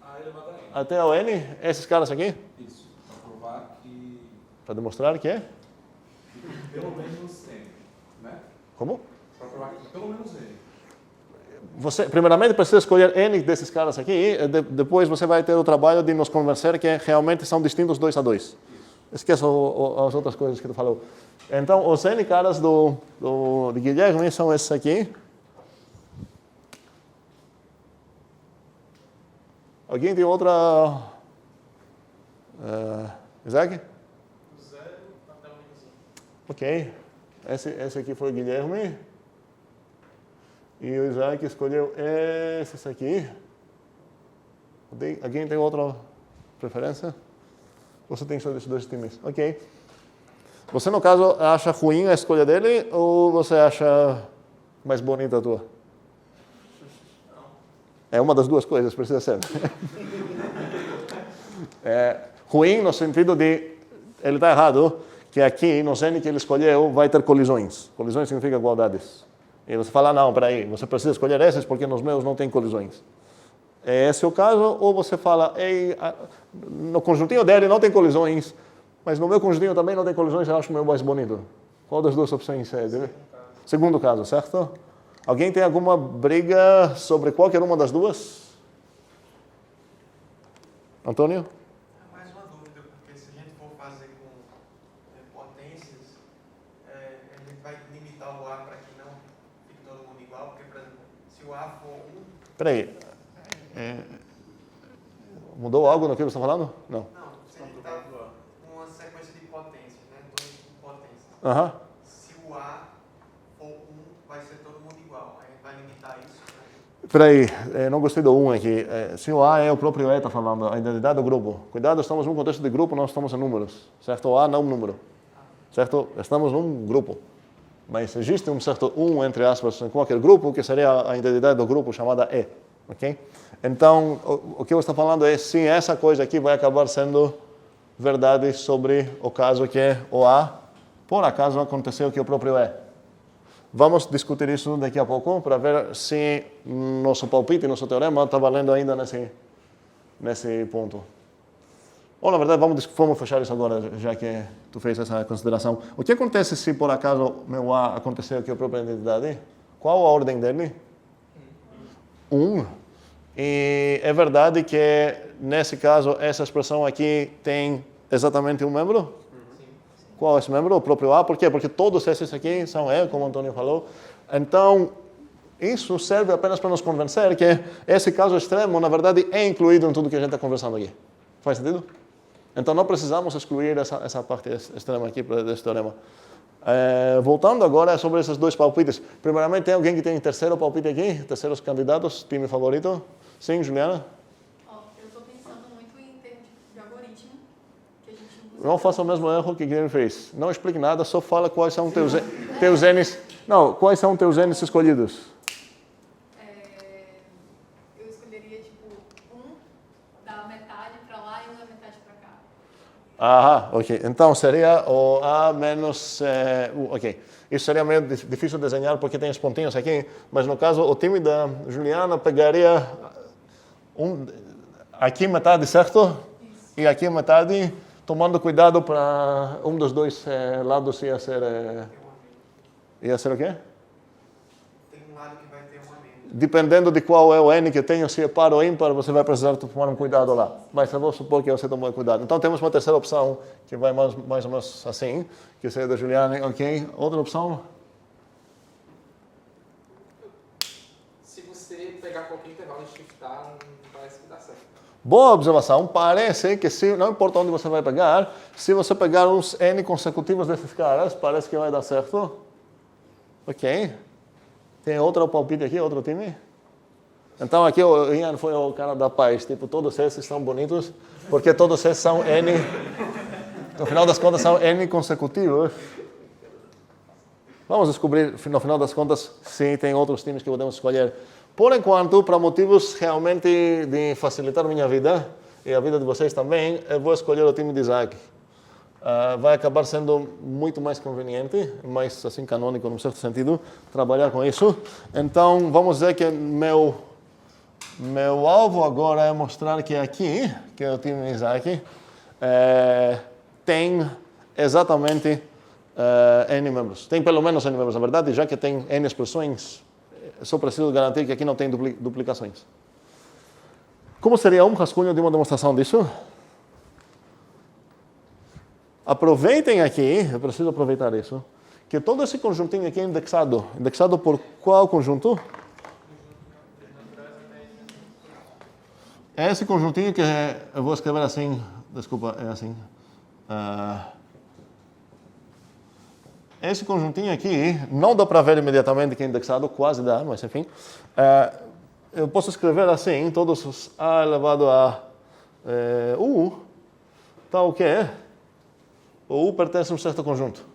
A elevado a N. Até o N, esses caras aqui? Isso, para provar que... Para demonstrar que é? Pelo menos N, né? Como? Para provar que pelo menos N. Você, primeiramente, precisa escolher N desses caras aqui, e depois você vai ter o trabalho de nos convencer que realmente são distintos 2 a 2. Esqueça as outras coisas que tu falou. Então, os N caras de Guilherme são esses aqui. Alguém tem outra... Isaac? Ok. Esse aqui foi o Guilherme. E o Isaac escolheu esses aqui. Alguém tem outra preferência? Você tem só desses 2 times? Ok. Você, no caso, acha ruim a escolha dele ou você acha mais bonita a tua? É uma das duas coisas, precisa ser. Ruim no sentido de ele está errado, que aqui no N que ele escolheu vai ter colisões. Colisões significa igualdades. E você fala, não, peraí, você precisa escolher esses porque nos meus não tem colisões. Esse é o caso, ou você fala, no conjuntinho dele não tem colisões, mas no meu conjuntinho também não tem colisões, eu acho o meu mais bonito. Qual das duas opções é? Segundo caso, certo? Alguém tem alguma briga sobre qualquer uma das duas? Antônio? Mais uma dúvida, porque se a gente for fazer com potências, a gente vai limitar o A para que não fique todo mundo igual, porque, por exemplo, se o A for 1... Peraí. Mudou algo no que você está falando? Não. Não, se a gente está com uma sequência de potências, né? 2 potências. Aham. Se o A for 1, vai ser todo mundo igual. Aí a gente vai limitar isso. Peraí, não gostei do 1 aqui. Se o A é o próprio E, está falando, a identidade do grupo. Cuidado, estamos num contexto de grupo, não estamos em números. Certo? O A não é um número. Certo? Estamos num grupo. Mas existe um certo 1, entre aspas, em qualquer grupo, que seria a identidade do grupo chamada E. Ok? Então, o que eu estou falando é se essa coisa aqui vai acabar sendo verdade sobre o caso que o A, por acaso, aconteceu que o próprio E. Vamos discutir isso daqui a pouco para ver se nosso palpite, nosso teorema está valendo ainda nesse ponto. Ou, na verdade, vamos fechar isso agora, já que tu fez essa consideração. O que acontece se, por acaso, meu A aconteceu que a própria identidade? Qual a ordem dele? 1. E é verdade que, nesse caso, essa expressão aqui tem exatamente um membro? Qual é esse membro? O próprio A. Por quê? Porque todos esses aqui são E, como o Antônio falou. Então, isso serve apenas para nos convencer que esse caso extremo, na verdade, é incluído em tudo que a gente está conversando aqui. Faz sentido? Então, não precisamos excluir essa parte extrema aqui desse teorema. Voltando agora sobre esses dois palpites. Primeiramente, tem alguém que tem terceiro palpite aqui? Terceiros candidatos? Time favorito? Sim, Juliana? Eu estou pensando muito em termos de algoritmo, que a gente Não faça o mesmo erro que Guilherme fez. Não explique nada, só fala quais são teus N's. Não, quais são teus N's escolhidos? eu escolheria, tipo, da metade para lá e da metade para cá. Aham, ok. Então seria o A menos U, ok. Isso seria meio difícil de desenhar porque tem os pontinhos aqui, mas no caso o time da Juliana pegaria aqui metade, certo? Isso. E aqui metade, tomando cuidado para um dos dois lados ia ser o quê? Tem um lado que vai ter um a menos. Dependendo de qual é o N que tenho, se é par ou ímpar, você vai precisar tomar um cuidado lá. Mas eu vou supor que você tomou cuidado. Então temos uma terceira opção, que vai mais ou menos assim, que seria da Juliana, ok. Outra opção? Se você pegar qualquer intervalo e shiftar, parece que dá certo. Boa observação. Parece que, não importa onde você vai pegar, se você pegar uns N consecutivos desses caras, parece que vai dar certo. Ok. Tem outro palpite aqui, outro time? Então aqui o Ian foi o cara da paz. Tipo, todos esses são bonitos, porque todos esses são N. No final das contas, são N consecutivos. Vamos descobrir, no final das contas, se tem outros times que podemos escolher. Por enquanto, para motivos realmente de facilitar minha vida, e a vida de vocês também, eu vou escolher o time de Isaac. Vai acabar sendo muito mais conveniente, mais assim canônico, num certo sentido, trabalhar com isso. Então, vamos dizer que meu alvo agora é mostrar que aqui, que é o time de Isaac, tem exatamente N membros. Tem pelo menos N membros, na verdade, já que tem N expressões, só preciso garantir que aqui não tem duplicações. Como seria um rascunho de uma demonstração disso? Aproveitem aqui, eu preciso aproveitar isso, que todo esse conjuntinho aqui é indexado. Indexado por qual conjunto? É esse conjuntinho que eu vou escrever assim, desculpa, é assim. Esse conjuntinho aqui, não dá para ver imediatamente que é indexado, quase dá, mas enfim. Eu posso escrever assim, todos os A elevado a U, tal que o U pertence a um certo conjunto.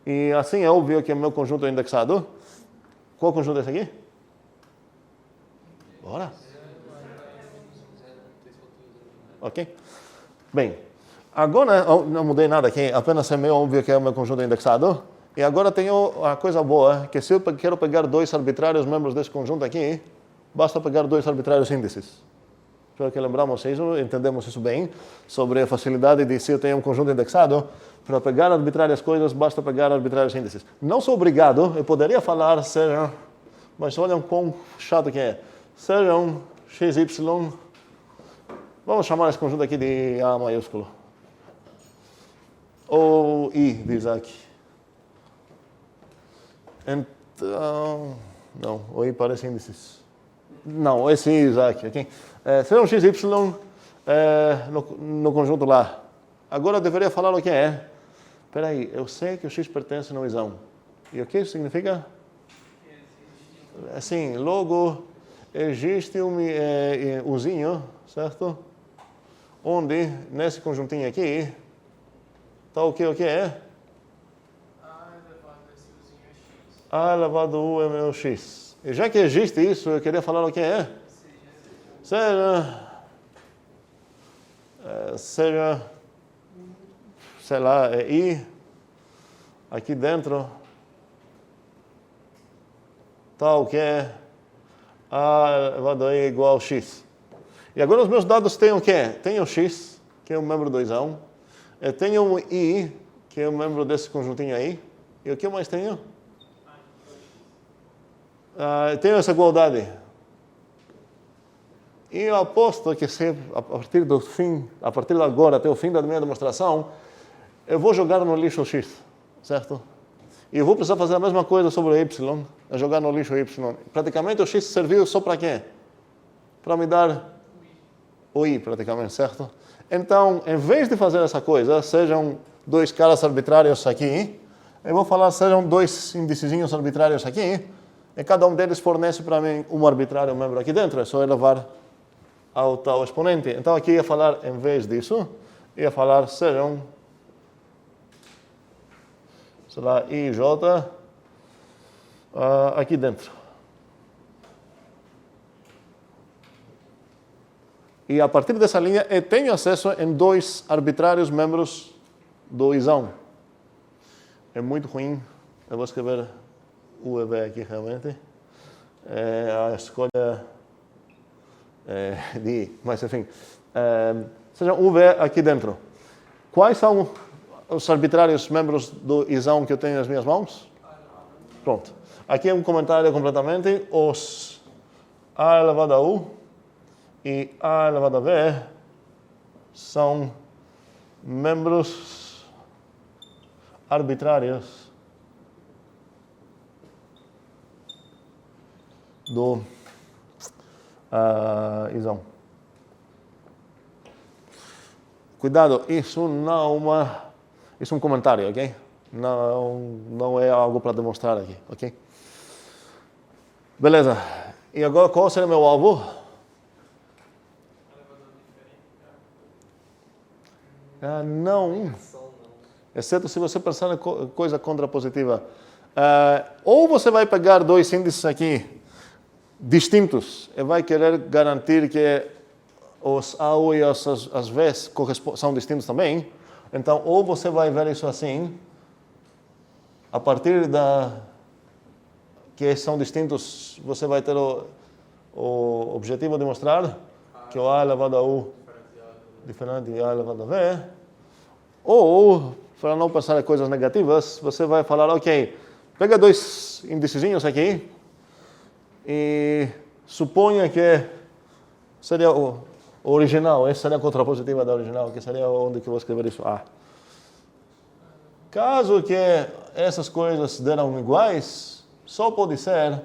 E assim é óbvio que o meu conjunto é indexado. Qual conjunto é esse aqui? Bora. Ok. Bem, agora não mudei nada aqui, apenas é meio óbvio que é o meu conjunto indexado. E agora tenho a coisa boa, que se eu quero pegar dois arbitrários membros desse conjunto aqui, basta pegar dois arbitrários índices. Espero que lembramos isso, entendemos isso bem, sobre a facilidade de se eu tenho um conjunto indexado, para pegar arbitrárias coisas, basta pegar arbitrários índices. Não sou obrigado, eu poderia falar, sejam, mas olhem quão chato que é. Sejam x, y, vamos chamar esse conjunto aqui de A maiúsculo. Ou I de Isaac. Então, não, o I parece índices. Não, esse Isaac, ok? Sejam x, y no conjunto lá. Agora eu deveria falar o que é. Espera aí, eu sei que o x pertence no isão. E o que isso significa? Assim, logo existe um uzinho, certo? Onde, nesse conjuntinho aqui, está o que é? A elevado a esse uzinho é x. A elevado a U é meu x. E já que existe isso, eu queria falar o que é. Seja, sei lá, I, aqui dentro, tal que é A elevado a I igual a x. E agora os meus dados têm o quê? Tem o x, que é um membro do isão. Eu tenho um I, que é um membro desse conjuntinho aí. E o que eu mais tenho? Tenho essa igualdade. E eu aposto que se a partir de agora até o fim da minha demonstração, eu vou jogar no lixo x, certo? E eu vou precisar fazer a mesma coisa sobre o y, jogar no lixo y. Praticamente o x serviu só para quê? Para me dar o i, praticamente, certo? Então, em vez de fazer essa coisa, sejam dois caras arbitrários aqui. Eu vou falar, sejam dois índicezinhos arbitrários aqui. E cada um deles fornece para mim um arbitrário membro aqui dentro. É só elevar ao tal exponente. Então aqui ia falar, em vez disso, ia falar, sejam, sei lá, I, J, aqui dentro. E a partir dessa linha, eu tenho acesso em dois arbitrários membros do isão. É muito ruim. Eu vou escrever UV aqui realmente. A escolha de I. Mas enfim, seja UV aqui dentro. Quais são os arbitrários membros do isão que eu tenho nas minhas mãos? Pronto. Aqui é um comentário completamente. Os A elevado a U e A elevado a V são membros arbitrários do isão. Cuidado, isso é um comentário, ok? Não é algo para demonstrar aqui, ok? Beleza. E agora qual será meu alvo? Não. Exceto se você pensar em coisa contrapositiva. Ou você vai pegar dois índices aqui distintos e vai querer garantir que os AU e as Vs são distintos também. Então, ou você vai ver isso assim, a partir que são distintos, você vai ter o objetivo de mostrar que o A elevado a U diferente de A elevado a V. Ou, para não pensar em coisas negativas, você vai falar, ok, pega dois índicezinhos aqui e suponha que seria o original, essa seria a contrapositiva da original, que seria onde que eu vou escrever isso. Caso que essas coisas deram iguais, só pode ser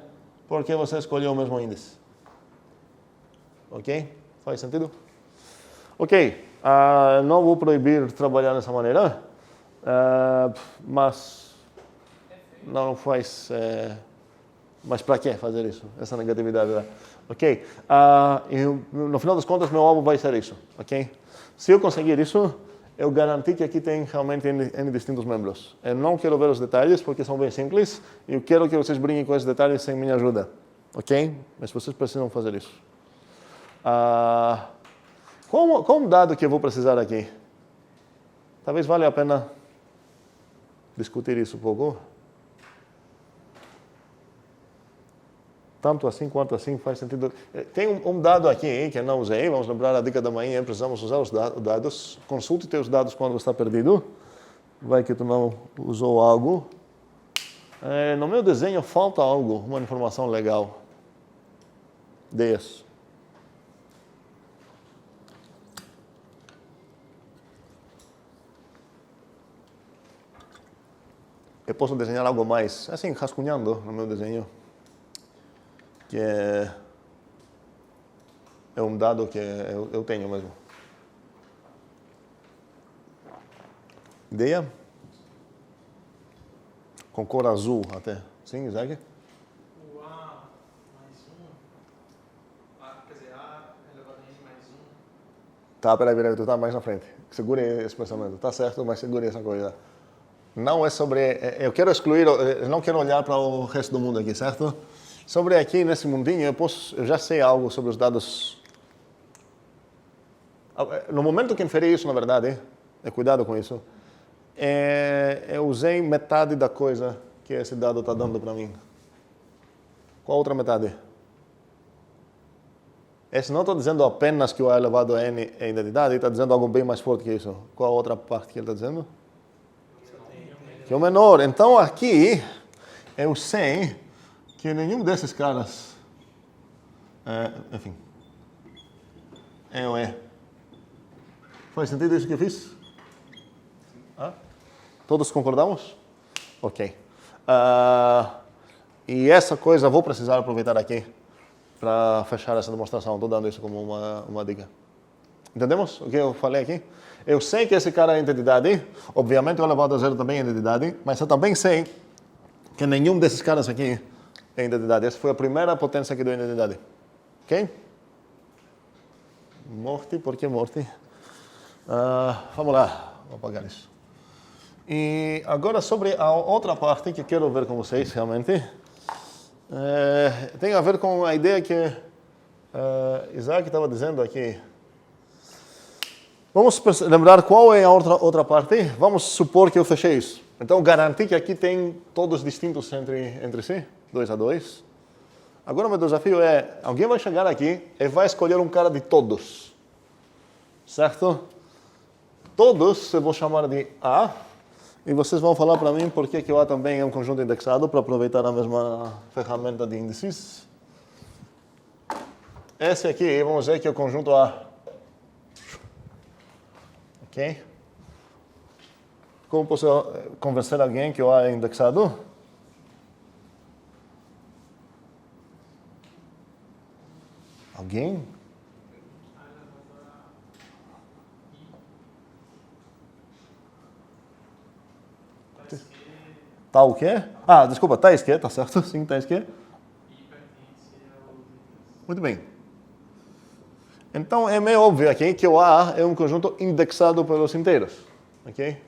porque você escolheu o mesmo índice. Ok? Faz sentido? Ok. Não vou proibir trabalhar dessa maneira, mas não faz... mas para que fazer isso? Essa negatividade, né? Ok? No final das contas, meu alvo vai ser isso. Ok? Se eu conseguir isso, eu garanti que aqui tem realmente N distintos membros. Eu não quero ver os detalhes, porque são bem simples, e eu quero que vocês brinquem com esses detalhes sem minha ajuda. Ok? Mas vocês precisam fazer isso. Qual um dado que eu vou precisar aqui? Talvez valha a pena discutir isso um pouco. Tanto assim quanto assim faz sentido. Tem um dado aqui que eu não usei. Vamos lembrar a dica da manhã. Precisamos usar os dados. Consulte teus dados quando está perdido. Vai que tu não usou algo. No meu desenho falta algo, uma informação legal. Ideias. Eu posso desenhar algo mais, assim, rascunhando no meu desenho, que é um dado que eu tenho mesmo. Ideia? Com cor azul até. Sim, Isaac? O A mais 1, quer dizer, A elevado a N mais 1. Tá, peraí, tu tá mais na frente. Segure esse pensamento. Tá certo, mas segure essa coisa. Não é sobre... Eu quero excluir... Eu não quero olhar para o resto do mundo aqui, certo? Sobre aqui, nesse mundinho, eu já sei algo sobre os dados. No momento que inferi isso, na verdade, cuidado com isso, eu usei metade da coisa que esse dado está dando para mim. Qual a outra metade? Esse não está dizendo apenas que o A elevado a N é identidade, está dizendo algo bem mais forte que isso. Qual a outra parte que ele está dizendo? Que é o menor. Então aqui eu sei que nenhum desses caras, enfim, é ou é. Faz sentido isso que eu fiz? Todos concordamos? Ok. E essa coisa vou precisar aproveitar aqui para fechar essa demonstração. Estou dando isso como uma dica. Entendemos o que eu falei aqui? Eu sei que esse cara é identidade, obviamente o elevado a zero também é identidade, mas eu também sei que nenhum desses caras aqui é identidade. Essa foi a primeira potência que deu identidade. Ok? Morte, por que morte? Vamos lá, vou apagar isso. E agora sobre a outra parte que quero ver com vocês realmente, tem a ver com a ideia que Isaac estava dizendo aqui. Vamos lembrar qual é a outra parte? Vamos supor que eu fechei isso. Então, garantir que aqui tem todos distintos entre si, 2 a 2. Agora, o meu desafio é, alguém vai chegar aqui e vai escolher um cara de todos. Certo? Todos eu vou chamar de A. E vocês vão falar para mim por que o A também é um conjunto indexado, para aproveitar a mesma ferramenta de índices. Esse aqui, vamos dizer que é o conjunto A. Ok? Como posso convencer alguém que o A é indexado? Alguém? Tá o quê? Desculpa, tá esquerda, tá certo? Sim, tá esquerda. Muito bem. Então, é meio óbvio aqui que o A é um conjunto indexado pelos inteiros. Ok?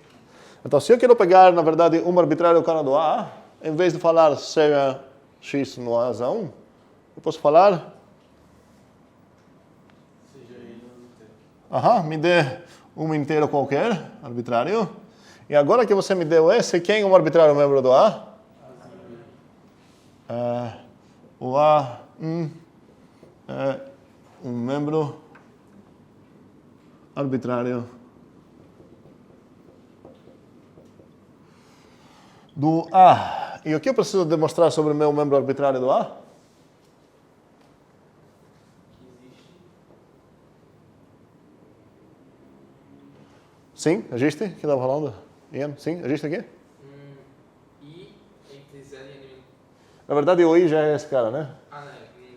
Então, se eu quero pegar, na verdade, um arbitrário cara do A, em vez de falar seja x no A 1, eu posso falar... Seja ele no inteiro. Me dê um inteiro qualquer, arbitrário. E agora que você me deu esse, quem é um arbitrário membro do A? O A1 é um membro arbitrário do A. E o que eu preciso demonstrar sobre o meu membro arbitrário do A? Sim, existe? O que estava falando? Ian, sim, existe aqui? I entre 0 e N. Na verdade, o I já é esse cara, né? Não,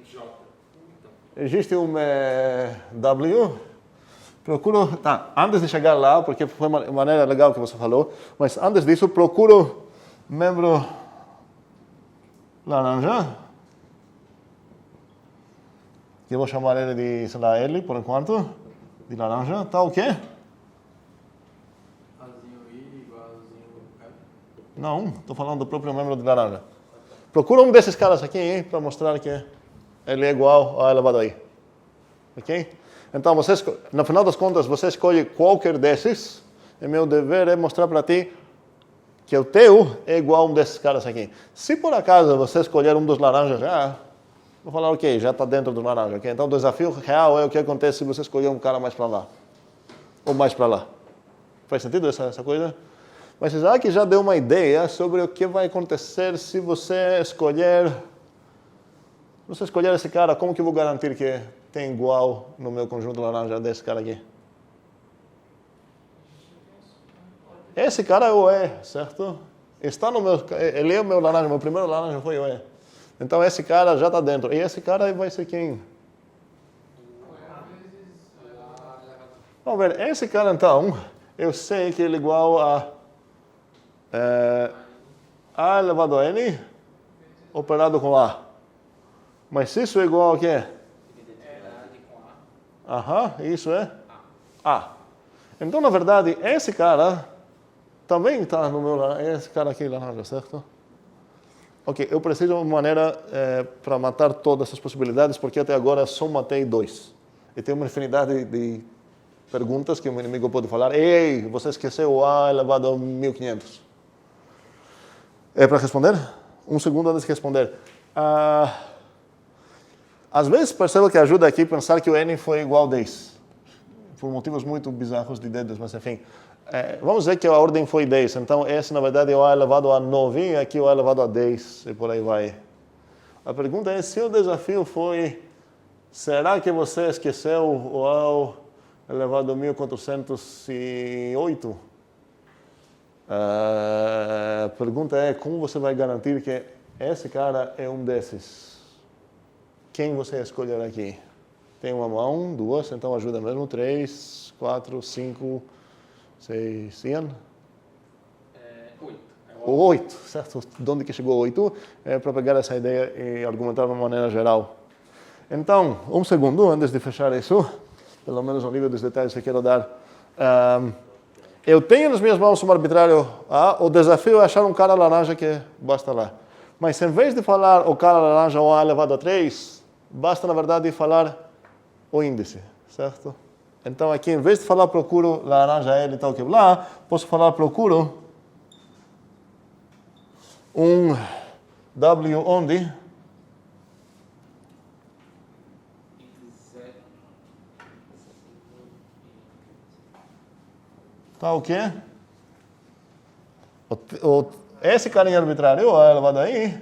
J. Então. Existe um W. Procuro... Tá, antes de chegar lá, porque foi uma maneira legal que você falou, mas antes disso, procuro membro laranja. Que eu vou chamar ele de, sei lá, L, por enquanto. De laranja. Tá o quê? Não, estou falando do próprio membro de laranja. Procura um desses caras aqui para mostrar que ele é igual a elevado a I. Ok? Então, no final das contas, você escolhe qualquer desses. E meu dever é mostrar para ti que o teu é igual a um desses caras aqui. Se por acaso você escolher um dos laranjas, vou falar, ok, já está dentro do laranja. Okay? Então, o desafio real é o que acontece se você escolher um cara mais para lá. Ou mais para lá. Faz sentido essa coisa? Mas Isaac já deu uma ideia sobre o que vai acontecer se você escolher esse cara. Como que eu vou garantir que tem igual no meu conjunto laranja desse cara aqui? Esse cara é o E, certo? Está no meu, ele é o meu laranja, meu primeiro laranja foi o E. Então esse cara já está dentro. E esse cara vai ser quem? Vamos ver, esse cara então, eu sei que ele é igual a A elevado a N operado com A. Mas isso é igual a quê? Isso é A. Então, na verdade, esse cara também está no meu laranja, esse cara aqui laranja, certo? Ok, eu preciso de uma maneira para matar todas essas possibilidades, porque até agora só matei 2. E tem uma infinidade de perguntas que o meu inimigo pode falar. Ei, você esqueceu o A elevado a 1500. É para responder? Um segundo antes de responder. Às vezes percebo que ajuda aqui pensar que o N foi igual a 10. Por motivos muito bizarros de dedos, mas enfim. Vamos dizer que a ordem foi 10. Então esse na verdade é o A elevado a 9 e aqui o A elevado a 10 e por aí vai. A pergunta é se o desafio foi: será que você esqueceu o A elevado a 1408? A pergunta é como você vai garantir que esse cara é um desses? Quem você escolher aqui? Tem uma mão, 2, então ajuda mesmo. 3, 4, 5, 6 iam? 8. O 8, certo? De onde que chegou o 8? É para pegar essa ideia e argumentar de uma maneira geral. Então, um segundo antes de fechar isso, pelo menos um nível dos detalhes que quero dar. Eu tenho nas minhas mãos um arbitrário A, o desafio é achar um cara laranja que basta lá. Mas em vez de falar o cara laranja ou A elevado a 3, basta na verdade falar o índice, certo? Então aqui, em vez de falar procuro laranja L e tal que lá, posso falar procuro um W onde tá o quê? Esse carinha arbitrário, A elevado a I,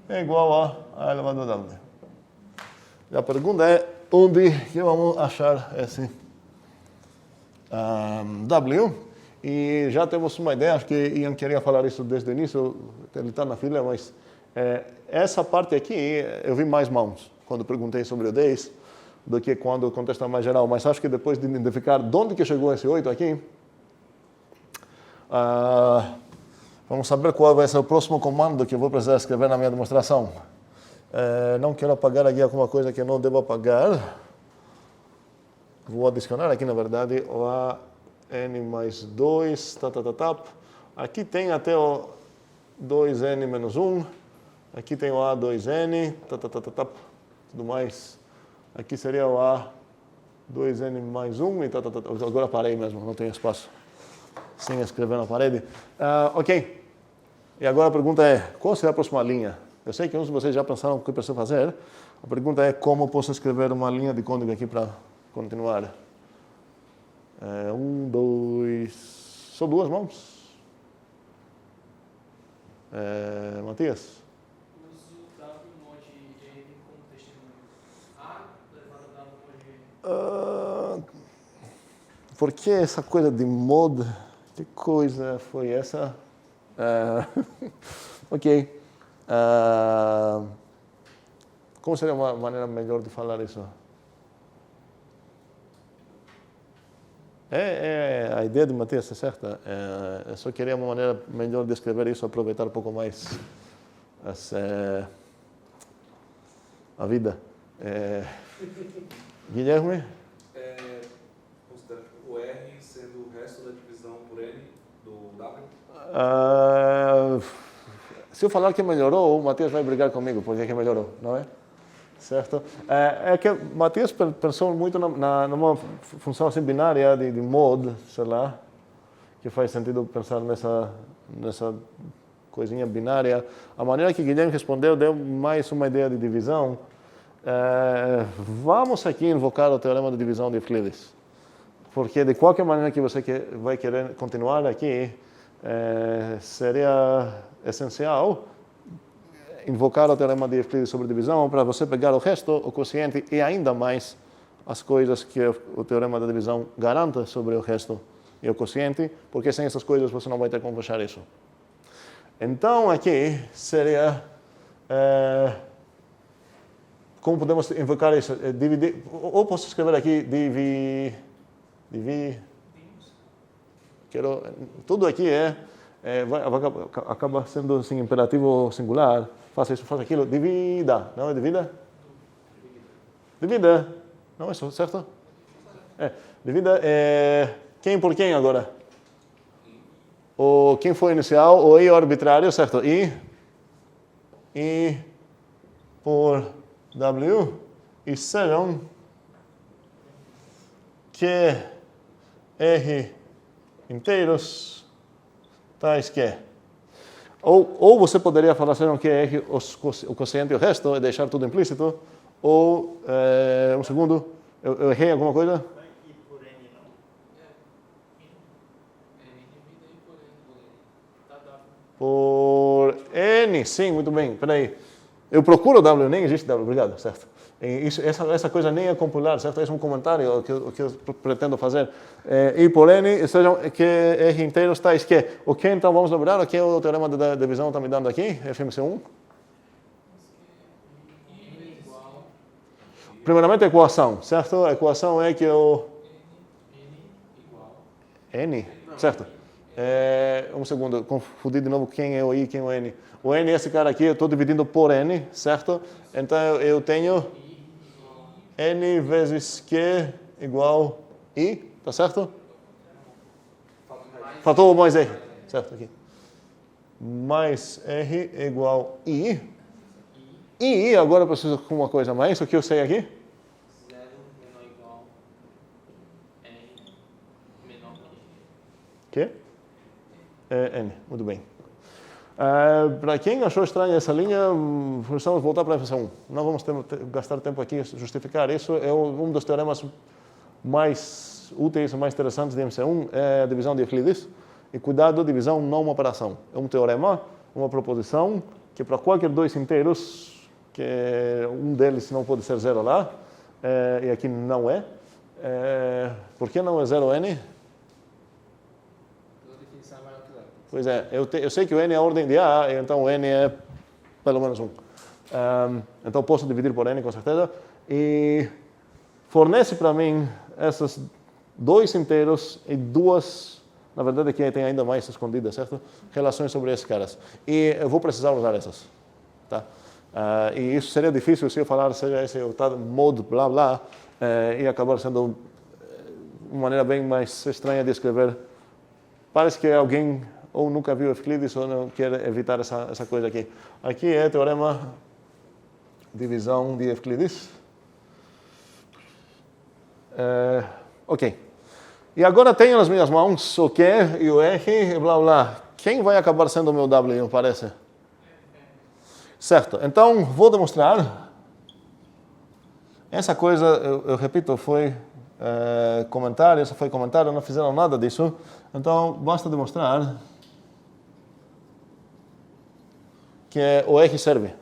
é igual a elevado a W. E a pergunta é, onde que vamos achar esse W? E já temos uma ideia, acho que Ian queria falar isso desde o início, ele está na fila, mas essa parte aqui, eu vi mais mãos quando perguntei sobre o 10 do que quando o contexto é mais geral. Mas acho que depois de identificar de onde que chegou esse 8 aqui, vamos saber qual vai ser o próximo comando que eu vou precisar escrever na minha demonstração. Não quero apagar aqui alguma coisa que eu não devo apagar. Vou adicionar aqui, na verdade, o AN mais 2, Aqui tem até o 2N menos 1. Aqui tem o A2N, tudo mais. Aqui seria o A2N mais 1 e Agora parei mesmo, não tem espaço. Sem escrever na parede. Ok. E agora a pergunta é, qual será a próxima linha? Eu sei que uns de vocês já pensaram o que preciso fazer. A pergunta é, como posso escrever uma linha de código aqui para continuar? 1, 2... Só duas mãos? Matias? Uso W mod N como testemunho. A elevado a W mod N. Por que essa coisa de mod? Que coisa foi essa? Ok. Como seria uma maneira melhor de falar isso? A ideia de Matias é certa. Eu só queria uma maneira melhor de escrever isso, aproveitar um pouco mais a vida. Guilherme? Considera o R sendo o resto da divisão por N do W? Se eu falar que melhorou, o Matias vai brigar comigo, porque que melhorou, não é? Certo? É que o Matias pensou muito numa função assim binária de mod, sei lá, que faz sentido pensar nessa coisinha binária. A maneira que Guilherme respondeu deu mais uma ideia de divisão. Vamos aqui invocar o teorema de divisão de Euclides. Porque de qualquer maneira que você vai querer continuar aqui, seria essencial invocar o teorema de Euclides sobre divisão para você pegar o resto, o quociente e ainda mais as coisas que o teorema da divisão garanta sobre o resto e o quociente, porque sem essas coisas você não vai ter como fechar isso. Então aqui seria... como podemos invocar isso? Dividir, ou posso escrever aqui tudo aqui acaba sendo assim, imperativo singular. Faça isso, faça aquilo. Divida. Não é divida? Divida. Não é isso, certo? Divida quem por quem agora? Quem foi inicial, o I arbitrário, certo? I por W e sejam que R inteiros tais que... Ou você poderia falar sejam que R o quociente e o resto e deixar tudo implícito, ou, um segundo, eu errei alguma coisa? I por N não? N divida I por N. Tá W. Por N, sim, muito bem. Espera aí. Eu procuro W, nem existe W, obrigado, certo? Essa coisa nem é compilar, certo? Esse é um comentário que eu pretendo fazer. I por N, sejam que R inteiros tais que. O que então vamos lembrar? O que o teorema da divisão está me dando aqui? FMC1? Primeiramente, a equação, certo? A equação é que o... N igual. N? Não, certo? Um segundo, confundi de novo quem é o I e quem é o N. O N é esse cara aqui, eu estou dividindo por N, certo? Então eu tenho N vezes Q igual I, tá certo? Faltou o mais R, certo? Aqui. Mais R igual I. E agora eu preciso de uma coisa a mais, o que eu sei aqui? 0 menor ou igual N menor que... Que? N, muito bem. Para quem achou estranha essa linha, precisamos voltar para a versão 1. Não vamos gastar tempo aqui a justificar isso. É um dos teoremas mais úteis e mais interessantes de MC1, é a divisão de Euclides. E cuidado, divisão não uma operação. É um teorema, uma proposição, que para qualquer dois inteiros, que um deles não pode ser zero lá, e aqui não é. Por que não é 0n? Pois é, eu sei que o n é a ordem de A, então o n é pelo menos 1. Então posso dividir por n com certeza. E fornece para mim esses dois inteiros e duas, na verdade aqui tem ainda mais escondidas, certo? Relações sobre esses caras. E eu vou precisar usar essas. Tá? E isso seria difícil se eu falar, seja esse o tal mod blá blá, e acabar sendo uma maneira bem mais estranha de escrever. Parece que alguém ou nunca viu Euclides ou não quer evitar essa coisa aqui. Aqui é teorema divisão de Euclides. Ok. E agora tenho nas minhas mãos o Q e o R e blá blá. Quem vai acabar sendo o meu W, parece? Certo. Então, vou demonstrar. Essa coisa, eu repito, foi comentário, isso foi comentário, não fizeram nada disso. Então, basta demonstrar que o R serve.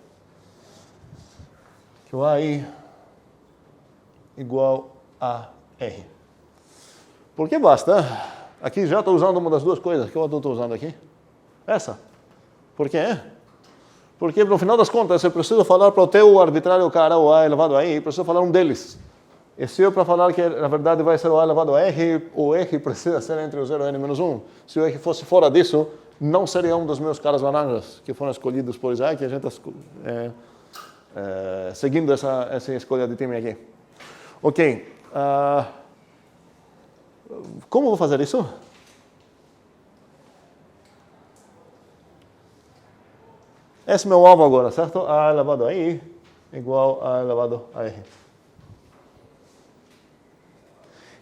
Que o AI igual a R. Por que basta? Aqui já estou usando uma das duas coisas. Que eu estou usando aqui? Essa. Por quê? Porque, no final das contas, eu preciso falar para o teu arbitrário cara, o A elevado a I, preciso falar um deles. E se eu para falar que, na verdade, vai ser o A elevado a R, o R precisa ser entre o 0 e n menos 1. Se o R fosse fora disso, não seria um dos meus caras laranjas, que foram escolhidos por Isaac, e a gente seguindo essa escolha de time aqui. Ok. Como vou fazer isso? Esse é meu alvo agora, certo? A elevado a I igual a elevado a R.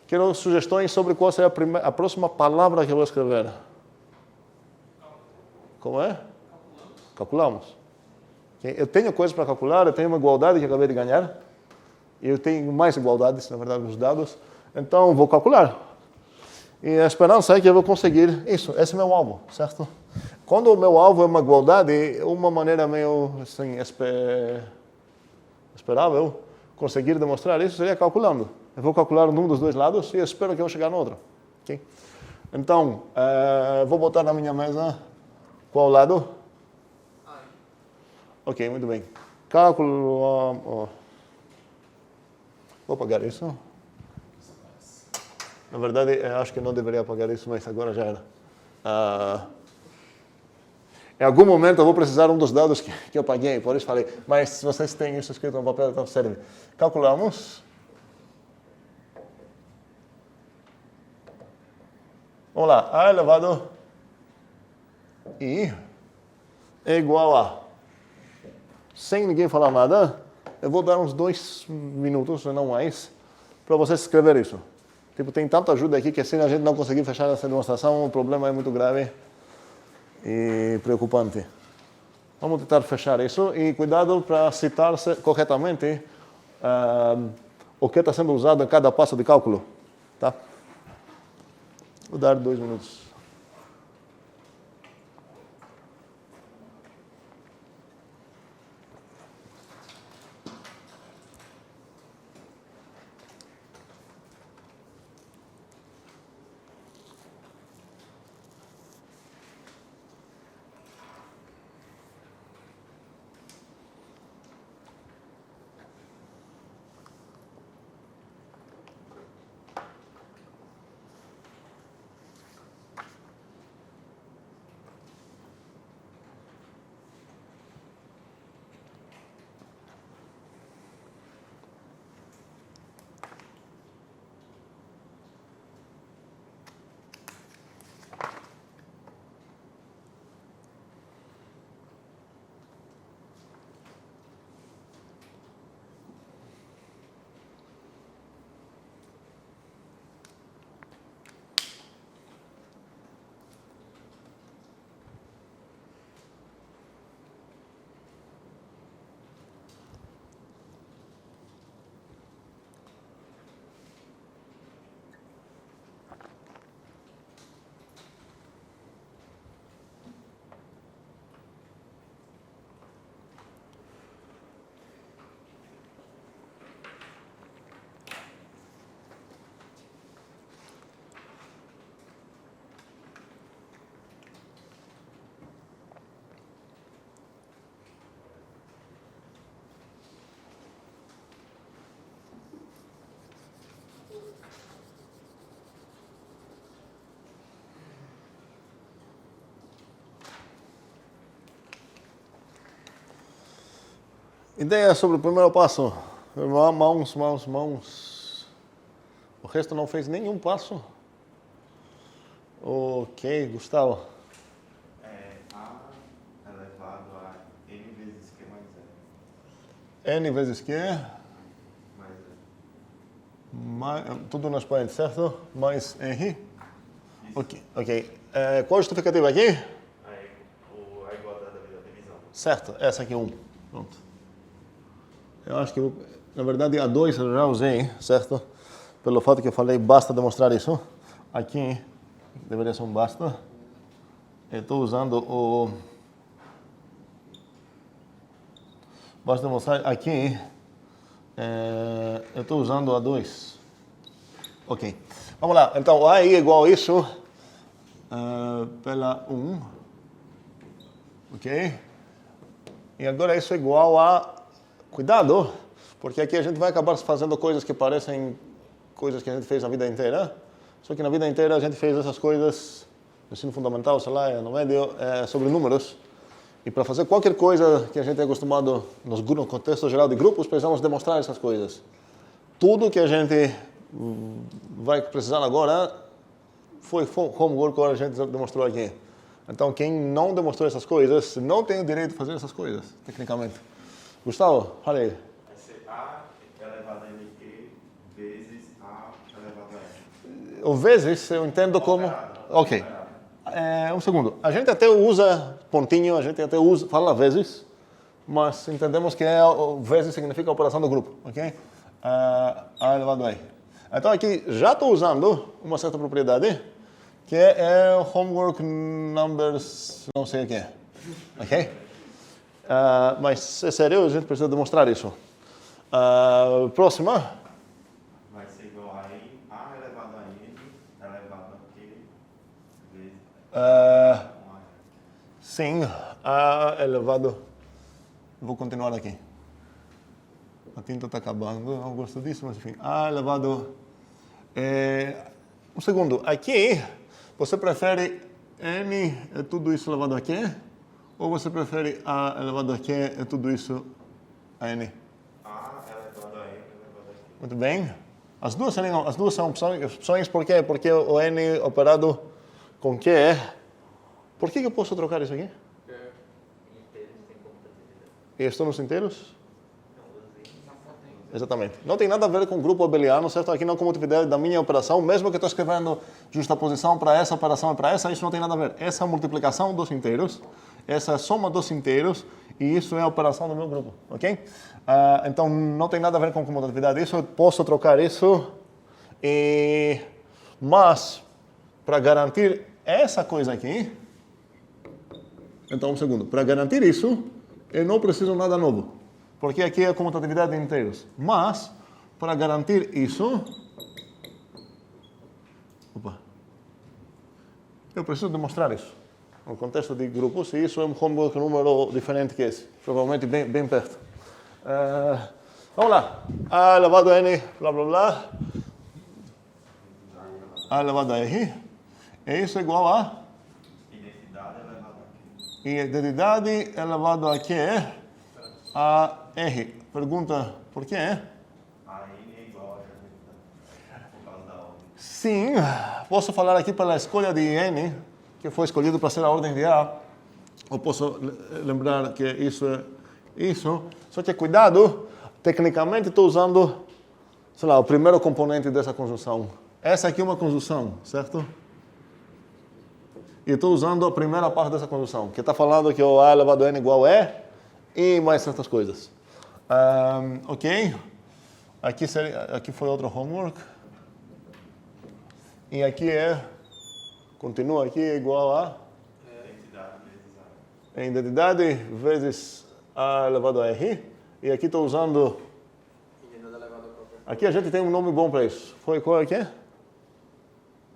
Quero sugestões sobre qual será a próxima palavra que eu vou escrever. Como é? Calculamos. Eu tenho coisas para calcular, eu tenho uma igualdade que acabei de ganhar. E eu tenho mais igualdades, na verdade, nos dados. Então, vou calcular. E a esperança é que eu vou conseguir isso. Esse é meu alvo, certo? Quando o meu alvo é uma igualdade, uma maneira meio assim, esperável conseguir demonstrar isso seria calculando. Eu vou calcular num dos dois lados e eu espero que eu vou chegar no outro. Okay? Então, vou botar na minha mesa qual lado? Ok, muito bem. Cálculo... Vou apagar isso. Na verdade, acho que não deveria apagar isso, mas agora já era. Em algum momento eu vou precisar um dos dados que eu paguei, por isso falei. Mas se vocês têm isso escrito no papel, então serve. Calculamos. Vamos lá. A elevado I é igual a... Sem ninguém falar nada, eu vou dar uns 2 minutos, não mais, para vocês escrever isso. Tipo, tem tanta ajuda aqui que se a gente não conseguir fechar essa demonstração, o problema é muito grave e preocupante. Vamos tentar fechar isso e cuidado para citar corretamente o que está sendo usado em cada passo de cálculo. Tá? Vou dar 2 minutos. Ideia sobre o primeiro passo. Mãos. O resto não fez nenhum passo. Ok, Gustavo. A elevado a n vezes Q mais N vezes Q. Mais Tudo nas parênteses, certo? Mais R. Ok. Qual a justificativa aqui? a igualdade da divisão. Certo, essa aqui é 1. Pronto. Eu acho que, na verdade, a 2 eu já usei, certo? Pelo fato que eu falei, basta demonstrar isso. Aqui deveria ser um basta. Eu estou usando o... Basta demonstrar aqui. Eu estou usando a 2. Ok. Vamos lá. Então, A é igual a isso. Pela 1. Ok? E agora isso é igual a... Cuidado, porque aqui a gente vai acabar fazendo coisas que parecem coisas que a gente fez a vida inteira. Só que na vida inteira a gente fez essas coisas, no ensino fundamental, sei lá, no médio, sobre números. E para fazer qualquer coisa que a gente é acostumado no contexto geral de grupos, precisamos demonstrar essas coisas. Tudo que a gente vai precisar agora foi homework que a gente demonstrou aqui. Então, quem não demonstrou essas coisas não tem o direito de fazer essas coisas, tecnicamente. Gustavo, fala aí. Vai ser A elevado a NQ vezes A elevado a N. O vezes eu entendo como... Ok. Um segundo. A gente até usa pontinho, a gente até usa, fala vezes, mas entendemos que o vezes significa a operação do grupo, ok? A elevado a R. Então aqui já estou usando uma certa propriedade, que é o homework numbers, não sei o que é, ok? Mas é sério, a gente precisa demonstrar isso. Próxima. Vai ser igual a N, A elevado a N elevado a Q vezes Sim, A elevado... Vou continuar aqui. A tinta está acabando, não gosto disso, mas enfim. A elevado... Um segundo, aqui você prefere N é tudo isso elevado a Q? Ou você prefere A elevado a Q é tudo isso a N? A elevado a N elevado a Q. Muito bem. As duas são opções, por quê? Porque o N operado com Q é... Por que eu posso trocar isso aqui? Inteiros tem computatividade. E estou nos inteiros? Não, Exatamente. Não tem nada a ver com o grupo abeliano, certo? Aqui não comutatividade da minha operação, mesmo que eu estou escrevendo justaposição para essa operação e para essa, isso não tem nada a ver. Essa é a multiplicação dos inteiros, essa é a soma dos inteiros, e isso é a operação do meu grupo, ok? Então não tem nada a ver com comutatividade. Isso eu posso trocar isso, mas para garantir essa coisa aqui, então um segundo, para garantir isso, eu não preciso nada novo. Porque aqui é a comutatividade de inteiros. Mas, para garantir isso... eu preciso demonstrar isso. No contexto de grupos, e isso é um homework número diferente que esse. Provavelmente bem perto. Vamos lá. A elevado a N, blá blá blá. A elevado a R. E isso é igual a... Identidade elevado a Q. E identidade elevado a Q é... A R. Pergunta, por que é? A N é igual a identidade. Por causa da ordem. Sim, posso falar aqui pela escolha de N, que foi escolhido para ser a ordem de A. Ou posso lembrar que isso é isso. Só que cuidado, tecnicamente estou usando, sei lá, o primeiro componente dessa conjunção. Essa aqui é uma conjunção, certo? E estou usando a primeira parte dessa conjunção, que está falando que o A elevado a N igual a E, e mais certas coisas. Ok. Aqui foi outro homework. E aqui continua aqui igual a... Identidade vezes A. Identidade vezes A elevado a R. E aqui estou usando... Identidade elevada à própria. Aqui a gente tem um nome bom para isso. Foi qual aqui?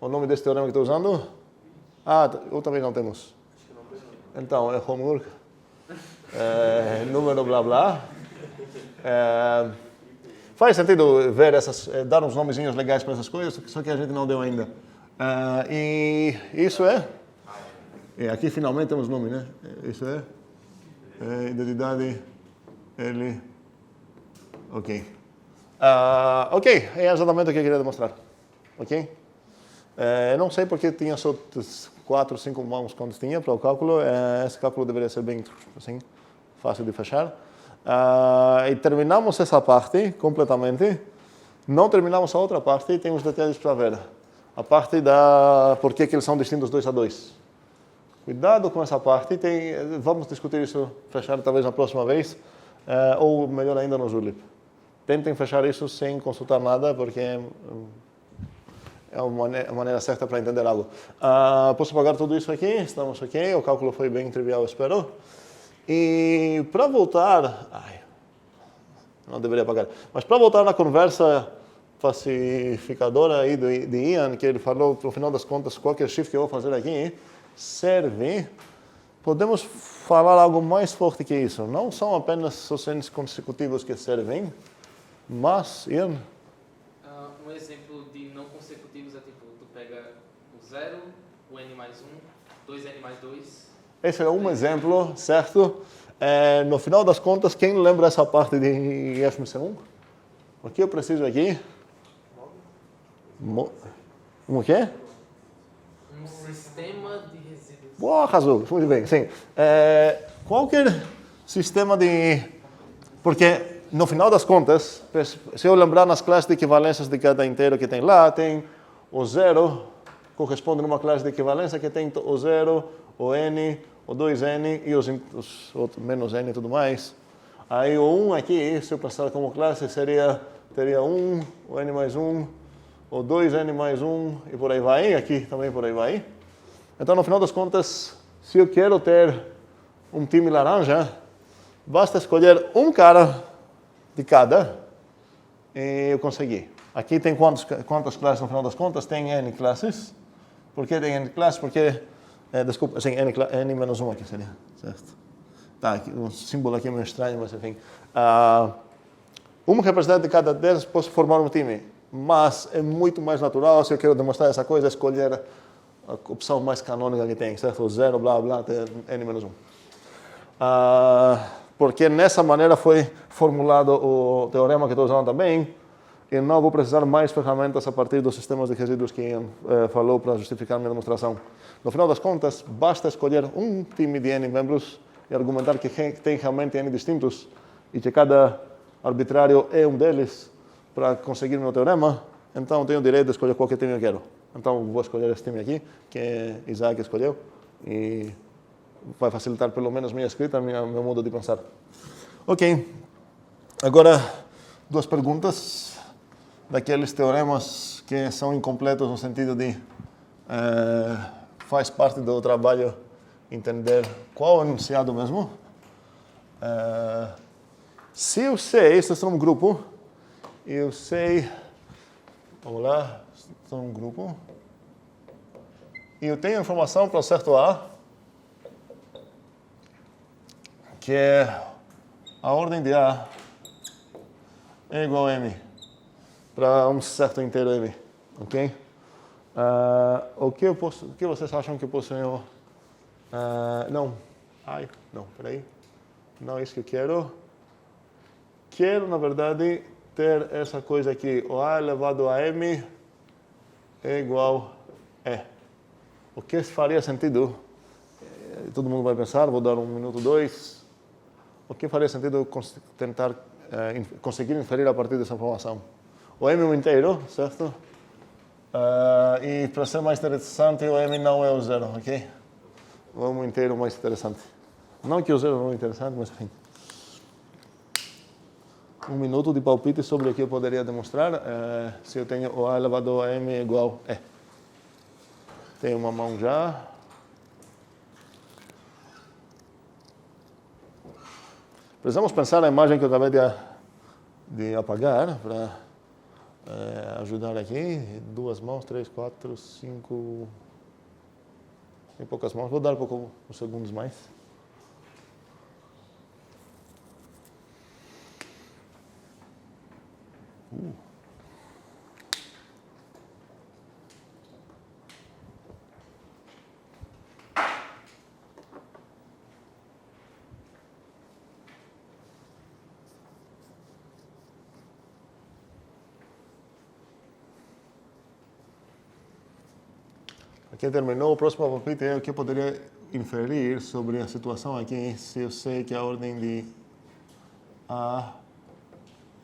O nome desse teorema que estou usando? Ou também não temos. Acho que não precisa. Então, é homework. Número blá blá. Faz sentido ver dar uns nomezinhos legais para essas coisas, só que a gente não deu ainda. E isso é? E aqui finalmente temos nome, né? Isso é? Identidade L Ok. Ok, é exatamente o que eu queria demonstrar. Ok? Eu não sei porque tinha só 4, 5 mãos quando tinha para o cálculo. Esse cálculo deveria ser bem assim, fácil de fechar. E terminamos essa parte completamente. Não terminamos a outra parte e temos detalhes para ver. A parte da por que eles são distintos 2 a 2. Cuidado com essa parte. Vamos discutir isso, fechar talvez na próxima vez. Ou melhor ainda no Julep. Tentem fechar isso sem consultar nada, porque é a maneira certa para entender algo. Posso apagar tudo isso aqui? Estamos ok. O cálculo foi bem trivial, espero. E para voltar... não deveria apagar. Mas para voltar na conversa pacificadora aí de Ian, que ele falou, no final das contas, qualquer shift que eu vou fazer aqui serve, podemos falar algo mais forte que isso. Não são apenas os N's consecutivos que servem, mas, Ian... Um exemplo de não consecutivos é tipo, tu pega o 0, o n mais 1, 2n mais 2. Esse é um exemplo, certo? No final das contas, quem lembra essa parte de FMC1? O que eu preciso aqui? Um quê? Um sistema de resíduos. Boa, Razul, muito bem, sim. Qualquer sistema de... Porque, no final das contas, se eu lembrar nas classes de equivalências de cada inteiro que tem lá, tem o 0, corresponde numa classe de equivalência que tem o 0, o n, o 2n e os menos n e tudo mais. Aí o 1 aqui, se eu pensar como classe, teria 1, o n mais 1, o 2n mais 1 e por aí vai. Aqui também por aí vai. Então, no final das contas, se eu quero ter um time laranja, basta escolher um cara de cada e eu consegui. Aqui tem quantas classes no final das contas? Tem n classes. Por que tem n classes? Porque, desculpa, sim, n menos 1 aqui seria, certo? Tá, o símbolo aqui é meio estranho, mas enfim. Um representante de cada deles pode formar um time, mas é muito mais natural, se eu quero demonstrar essa coisa, escolher a opção mais canônica que tem, certo? O 0, blá, blá, até n menos 1. Porque nessa maneira foi formulado o teorema que estou usando também, e não vou precisar mais ferramentas a partir dos sistemas de resíduos que Ian falou para justificar minha demonstração. No final das contas, basta escolher um time de n membros e argumentar que tem realmente n distintos e que cada arbitrário é um deles para conseguir meu teorema, então tenho o direito de escolher qualquer time eu quero. Então vou escolher esse time aqui, que Isaac escolheu, e vai facilitar pelo menos minha escrita, meu modo de pensar. Ok. Agora, duas perguntas daqueles teoremas que são incompletos no sentido de faz parte do trabalho entender qual é o enunciado mesmo. Se eu sei, estou em um grupo, eu sei, vamos lá, estou em um grupo, e eu tenho informação para o certo A, que é a ordem de A é igual a M, para um certo inteiro M, ok? O que vocês acham que eu posso... não, peraí, não é isso que eu quero. Quero, na verdade, ter essa coisa aqui, o A elevado a M é igual a E. O que faria sentido? Todo mundo vai pensar, vou dar 1 minuto, 2. O que faria sentido tentar conseguir inferir a partir dessa informação? O M é um inteiro, certo? E para ser mais interessante, o M não é o 0, ok? O M é um inteiro mais interessante. Não que o 0 não é interessante, mas enfim. 1 minuto de palpite sobre o que eu poderia demonstrar. Se eu tenho o A elevado a M igual a E. Tenho uma mão já. Precisamos pensar na imagem que eu acabei de apagar para ajudar aqui. 2 mãos, 3, 4, 5... Tem poucas mãos. Vou dar uns segundos mais. Aqui terminou. O próximo palpite é o que eu poderia inferir sobre a situação aqui se eu sei que a ordem de A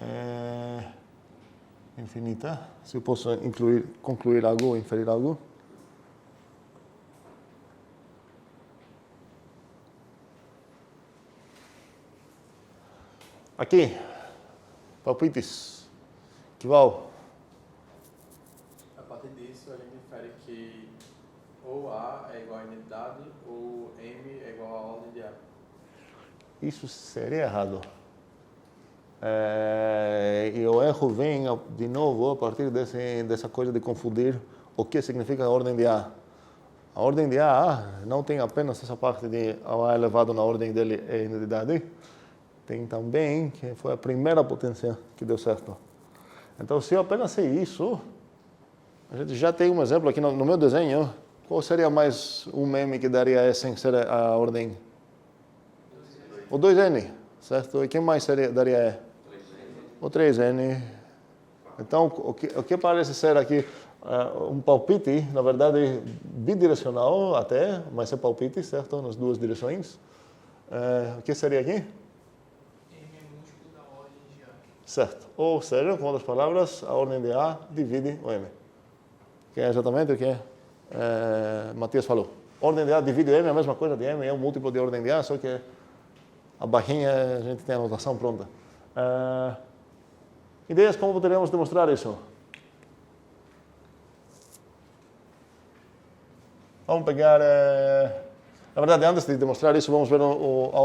é infinita. Se eu posso concluir algo, inferir algo. Aqui, palpites. Kival. A partir disso, a gente infere que ou A é igual a identidade ou M é igual à ordem de A. Isso seria errado. E o erro vem, de novo, a partir dessa coisa de confundir o que significa a ordem de A. A ordem de A não tem apenas essa parte de A elevado na ordem dele é identidade. Tem também que foi a primeira potência que deu certo. Então, se eu apenas sei isso, a gente já tem um exemplo aqui no meu desenho. Qual seria mais um M que daria E sem ser a ordem? O 2N, certo? E quem mais daria E? O 3N. Então, o que parece ser aqui um palpite, na verdade, bidirecional até, mas é palpite, certo? Nas duas direções. O que seria aqui? Certo. Ou seja, com outras palavras, a ordem de A divide o M. Que é exatamente o que Matias falou. Ordem de A divide o M é a mesma coisa de M, é um múltiplo de ordem de A, só que a barrinha a gente tem a notação pronta. Ideias como poderíamos demonstrar isso? Vamos pegar... Na verdade, antes de demonstrar isso, vamos ver a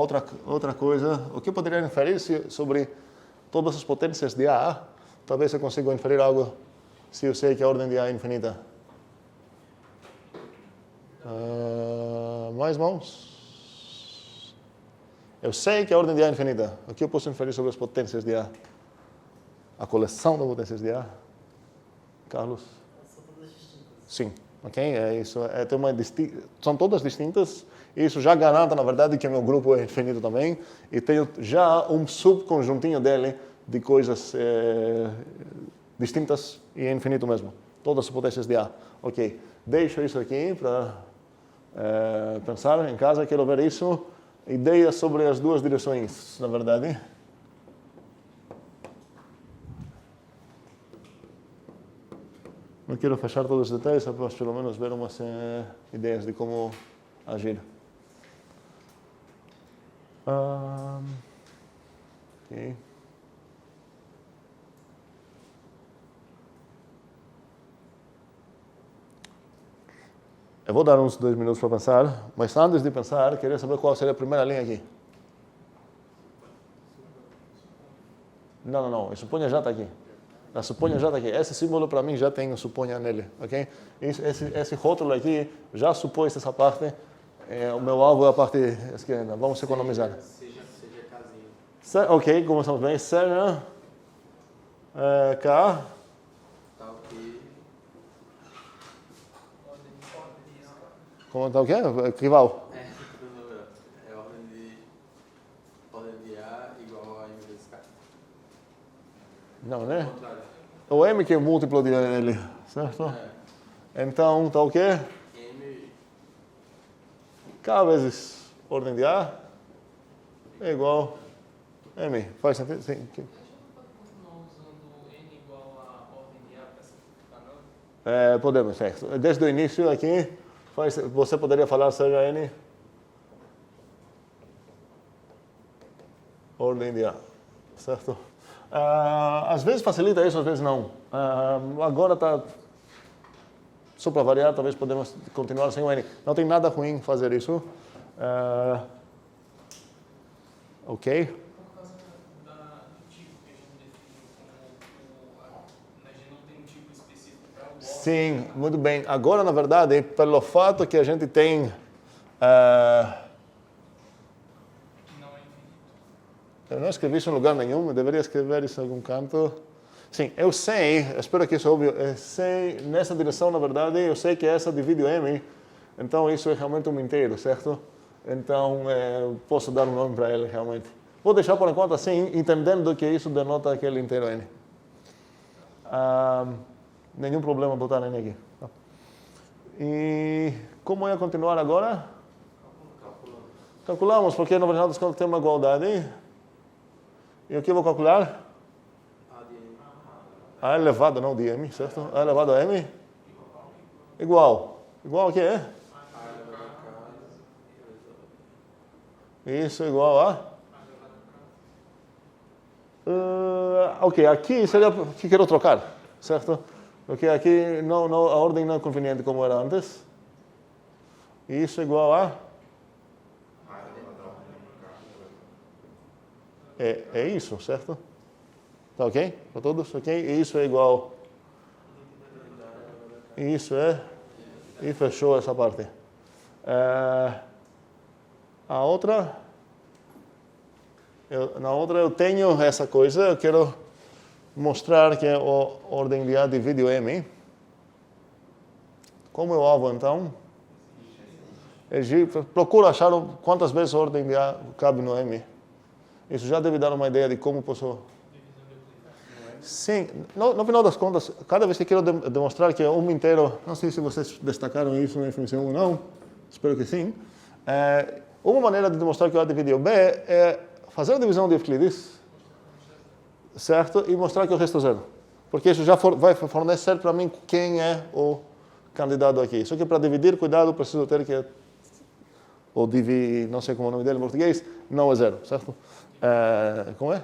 outra coisa. O que poderia inferir sobre todas as potências de A? Talvez eu consiga inferir algo se eu sei que a ordem de A é infinita. Mais mãos? Eu sei que a ordem de A é infinita. O que eu posso inferir sobre as potências de A? A coleção de potências de A? Carlos? São todas distintas. Sim. Ok? São todas distintas. Isso já garante, na verdade, que o meu grupo é infinito também. E tenho já um subconjuntinho dele de coisas distintas e é infinito mesmo. Todas as potências de A. Ok. Deixo isso aqui para pensar em casa. Quero ver isso. Ideias sobre as duas direções, na verdade. Não quero fechar todos os detalhes, mas pelo menos ver umas ideias de como agir. Ok. Eu vou dar uns 2 minutos para pensar, mas antes de pensar, queria saber qual seria a primeira linha aqui. Não, o suponha já está aqui. A suponha já está aqui. Esse símbolo para mim já tem o suponha nele, ok? Esse rótulo aqui já supôs essa parte. O meu alvo é a parte esquerda. Vamos economizar. Seja casinha. Ok, começamos bem. Seja K. Tá ok. Como está o quê? Rival. É ordem de A igual a M vezes K. Não, né? Ao contrário. O M que é o múltiplo de L, certo? Então, está o quê? M K vezes ordem de A é igual a M. Faz sentido? Sim. A gente não pode continuar usando N igual a ordem de A para simplificar, não? Podemos, certo. Desde o início aqui, você poderia falar seja N ordem de A, certo? Às vezes facilita isso, às vezes não. Agora está... Só para variar, talvez podemos continuar sem o N. Não tem nada ruim fazer isso. Ok? Por causa do tipo que a gente definiu como a gente não tem um tipo específico para o ordem. Sim, muito bem. Agora, na verdade, pelo fato que a gente tem... Não é infinito. Eu não escrevi isso em lugar nenhum, eu deveria escrever isso em algum canto. Sim, eu sei, espero que isso é óbvio, eu sei, nessa direção, na verdade, eu sei que essa divide o M, então isso é realmente um inteiro, certo? Então, posso dar um nome para ele, realmente. Vou deixar por enquanto assim, entendendo que isso denota aquele inteiro N. Nenhum problema botar N aqui. E como ia continuar agora? Calculamos, porque no final das contas tem uma igualdade. E o que eu vou calcular? A elevado, não de m, certo? A elevado a m igual. Igual a que é? Isso igual a? Ok, aqui seria o que quero trocar, certo? Porque aqui não, a ordem não é conveniente como era antes. Isso igual a? É isso, certo? Tá ok? Para todos? Ok? E isso é igual. Isso é. E fechou essa parte. A outra. Na outra eu tenho essa coisa. Eu quero mostrar que a ordem de A divide o M. Como eu hago então? Procuro achar quantas vezes a ordem de A cabe no M. Isso já deve dar uma ideia de como posso... Sim, no final das contas, cada vez que quero demonstrar que é um inteiro, não sei se vocês destacaram isso na definição ou não, espero que sim. Uma maneira de demonstrar que o A divide o B é fazer a divisão de Euclides, certo? E mostrar que o resto é zero. Porque isso já vai fornecer para mim quem é o candidato aqui. Só que para dividir, cuidado, preciso ter que... Ou dividir, não sei como é o nome dele em português, não é zero, certo? Como é?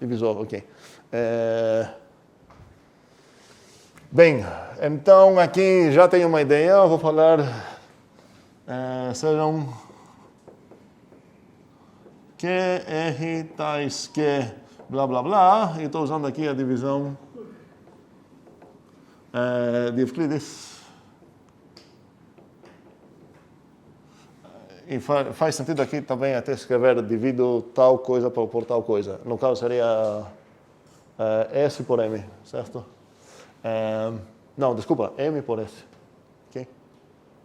Divisor, ok. Bem, então aqui já tenho uma ideia, eu vou falar, sejam Q, R, tais que, blá, blá, blá, e estou usando aqui a divisão de Euclides. E faz sentido aqui também até escrever divido tal coisa por tal coisa. No caso seria S por M, certo? Não, desculpa, M por S. Okay?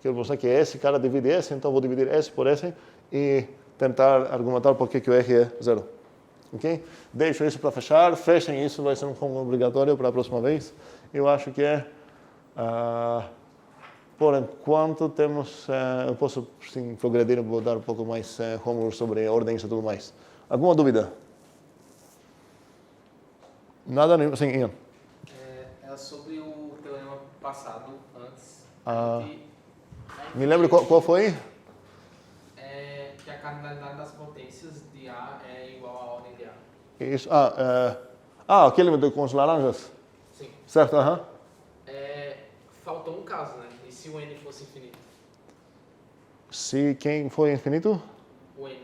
Quero mostrar que S, cada divide S, então vou dividir S por S e tentar argumentar por que o R é zero. Okay? Deixo isso para fechar, fechem isso, vai ser um como obrigatório para a próxima vez. Eu acho que por enquanto temos, eu posso sim progredir, vou dar um pouco mais homework sobre ordens e tudo mais. Alguma dúvida? Nada nenhum, sim, Ian. É sobre o teorema passado, antes. Me lembra qual foi? Que a cardinalidade das potências de A é igual à ordem de A. Isso, aquele com os laranjas? Sim. Certo, aham. Faltou um caso, né? E se o N fosse infinito? Se quem foi infinito? O N.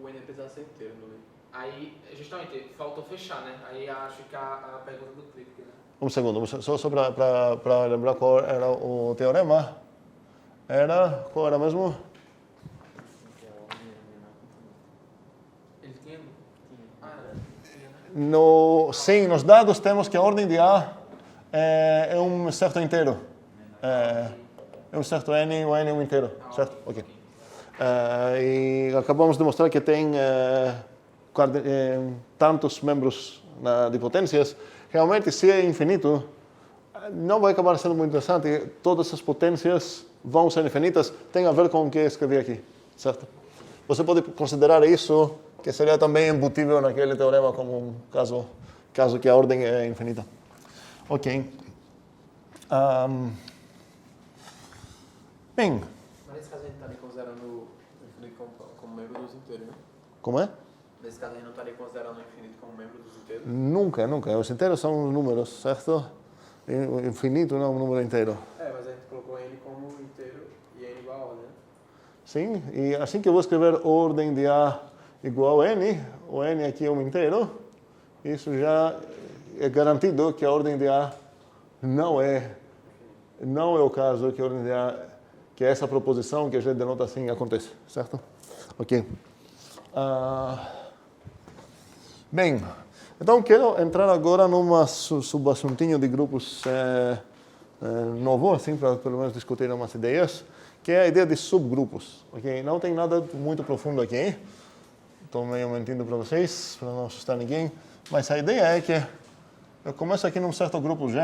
O N precisa ser inteiro, não é? Aí, justamente, faltou fechar, né? Aí acho que a pergunta do clique, né? Um segundo, só para lembrar qual era o teorema. Qual era mesmo? Ele tinha? Sim, nos dados temos que a ordem de A é um certo inteiro. É um certo N, o N é um inteiro, certo? Ok. E acabamos de mostrar que tem tantos membros de potências. Realmente, se é infinito, não vai acabar sendo muito interessante. Todas as potências vão ser infinitas. Tem a ver com o que escrevi aqui, certo? Você pode considerar isso, que seria também embutível naquele teorema como um caso que a ordem é infinita. Ok. Bem. Mas nesse caso a gente estaria considerando o infinito como membro dos inteiros, né? Como é? Nesse caso a gente não estaria considerando o infinito como membro dos inteiros? Nunca. Os inteiros são números, certo? O infinito não é um número inteiro. Mas a gente colocou N como inteiro e N igual a, né? Sim, e assim que eu vou escrever ordem de A igual a N, o N aqui é um inteiro, isso já é garantido que a ordem de A não é o caso que a ordem de A, que essa proposição que a gente denota assim acontece, certo? Ok. Bem, então quero entrar agora numa subassuntinho de grupos novo, assim, para pelo menos discutir umas ideias, que é a ideia de subgrupos. Okay? Não tem nada muito profundo aqui. Estou meio mentindo para vocês, para não assustar ninguém. Mas a ideia é que eu começo aqui num certo grupo G.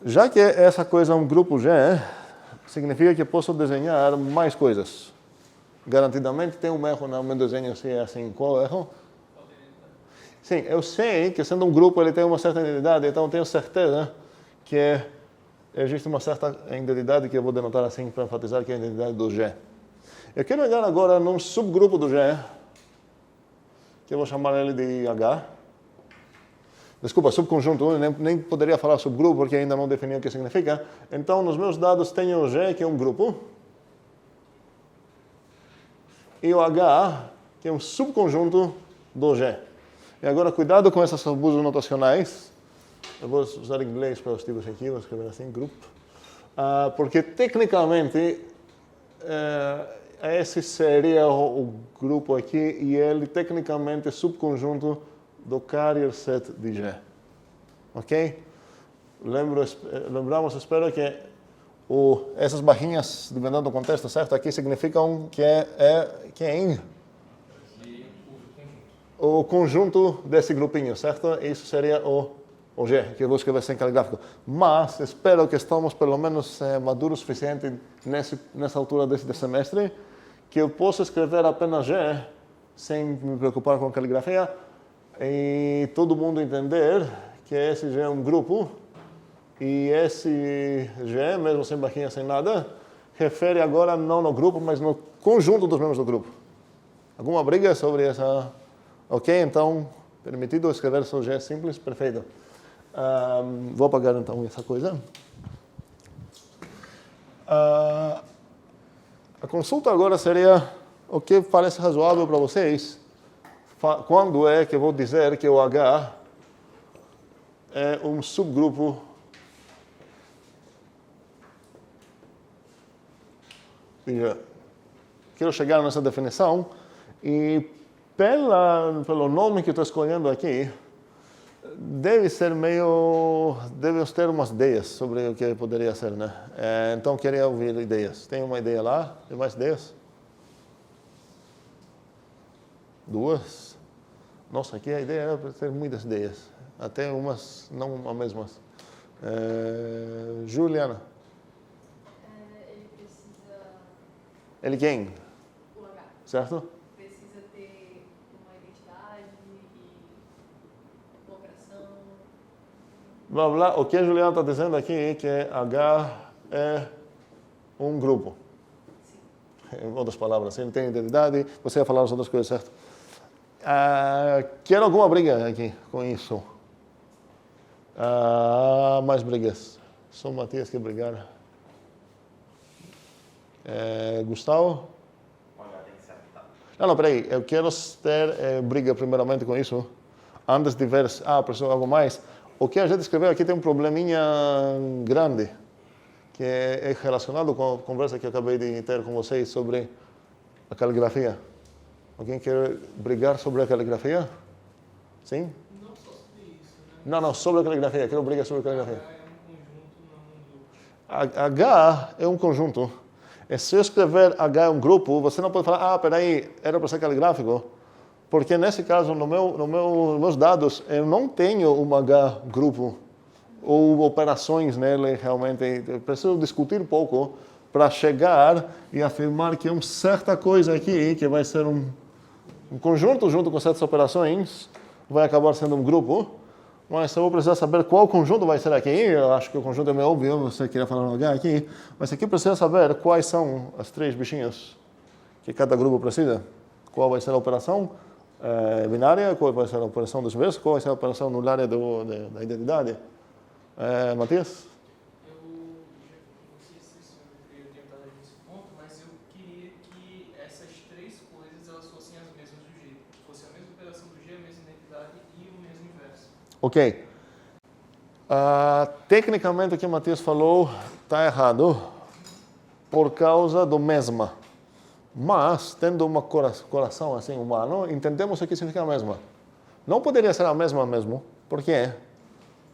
Já que essa coisa é um grupo G, significa que posso desenhar mais coisas. Garantidamente tem um erro no meu desenho se é assim. Qual é o erro? Sim, eu sei que sendo um grupo ele tem uma certa identidade, então eu tenho certeza que existe uma certa identidade que eu vou denotar assim para enfatizar que é a identidade do G. Eu quero olhar agora num subgrupo do G, que eu vou chamar ele de H. Desculpa, subconjunto, eu nem poderia falar subgrupo porque ainda não defini o que significa. Então, nos meus dados tenho o G, que é um grupo, e o H, que é um subconjunto do G. E agora, cuidado com esses abusos notacionais. Eu vou usar inglês para os tipos aqui, vou escrever assim, grupo. Porque, tecnicamente, esse seria o grupo aqui, e ele, tecnicamente, é subconjunto do carrier set de G. Ok? Lembramos, espero que essas barrinhas, dependendo do contexto, certo? Aqui significam que é quem? O conjunto desse grupinho, certo? Isso seria o G, que eu vou escrever sem caligráfico. Mas espero que estamos pelo menos maduros o suficiente nessa altura desse semestre, que eu possa escrever apenas G, sem me preocupar com caligrafia, e todo mundo entender que esse G é um grupo, e esse G, mesmo sem barquinha, sem nada, refere agora não no grupo, mas no conjunto dos membros do grupo. Alguma briga sobre essa? Ok, então, permitido escrever só G simples? Perfeito. Vou apagar então essa coisa. A consulta agora seria o que parece razoável para vocês. Quando é que eu vou dizer que o H é um subgrupo de G? Quero chegar nessa definição e pelo nome que estou escolhendo aqui, devemos ter umas ideias sobre o que poderia ser, né? Então, queria ouvir ideias. Tem uma ideia lá? Tem mais ideias? Duas? Nossa, aqui a ideia era para ter muitas ideias. Até umas, não as mesmas. Juliana? Ele precisa... Ele quem? O H. Certo? Precisa ter uma identidade e uma operação. Blá, blá. O que a Juliana está dizendo aqui é que H é um grupo. Sim. Em outras palavras, ele tem identidade, você ia falar as outras coisas, certo? Quero alguma briga aqui com isso? Mais brigas. São Matias que brigar. Gustavo? Tem que ser adaptado. Não, peraí. Eu quero ter briga primeiramente com isso. Antes de ver, preciso de algo mais. O que a gente escreveu aqui tem um probleminha grande, que é relacionado com a conversa que eu acabei de ter com vocês sobre a caligrafia. Alguém quer brigar sobre a caligrafia? Sim? Não só sobre isso, né? Não, sobre a caligrafia. Quero brigar sobre a caligrafia. H é um conjunto, não um grupo. H é um conjunto. E se eu escrever H é um grupo, você não pode falar, peraí, era para ser caligráfico. Porque nesse caso, nos meus dados, eu não tenho um H grupo ou operações nele realmente. Eu preciso discutir um pouco para chegar e afirmar que é uma certa coisa aqui, que vai ser um conjunto junto com certas operações, vai acabar sendo um grupo. Mas eu vou precisar saber qual conjunto vai ser aqui. Eu acho que o conjunto é meio óbvio, você queria falar um H aqui. Mas aqui precisa saber quais são as três bichinhos que cada grupo precisa. Qual vai ser a operação binária, qual vai ser a operação dos versos, qual vai ser a operação nulária da identidade. Matias? Eu não sei se isso eu tenho tentado nesse ponto, mas eu queria que essas três coisas elas fossem as mesmas do G. Fosse a mesma operação do G, a mesma identidade e o mesmo inverso. Ok. Tecnicamente o que o Matias falou está errado por causa do mesma. Mas, tendo um coração assim humano, entendemos o que significa a mesma. Não poderia ser a mesma mesmo. Por quê?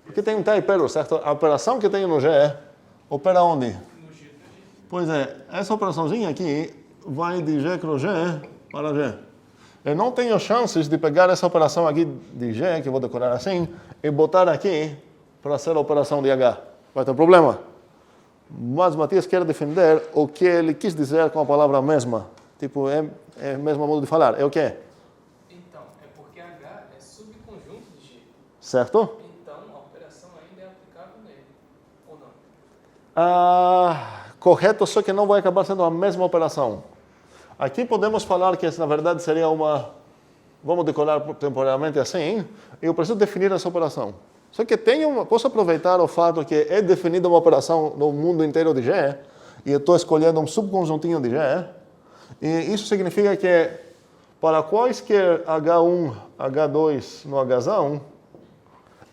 Porque tem um typero, certo? A operação que tem no G opera onde? No G. Pois é, essa operaçãozinha aqui vai de G para G para G. Eu não tenho chances de pegar essa operação aqui de G, que eu vou decorar assim, e botar aqui para ser a operação de H. vai ter um problema. Mas Matias quer defender o que ele quis dizer com a palavra mesma. Tipo, é o mesmo modo de falar. É o quê? Então, é porque H é subconjunto de G. Certo? Então, a operação ainda é aplicável nele. Ou não? Correto, só que não vai acabar sendo a mesma operação. Aqui podemos falar que na verdade seria uma... Vamos decorar temporariamente assim, e eu preciso definir essa operação. Só que posso aproveitar o fato que é definida uma operação no mundo inteiro de G, e eu estou escolhendo um subconjuntinho de G, e isso significa que para quaisquer H1, H2 no H1,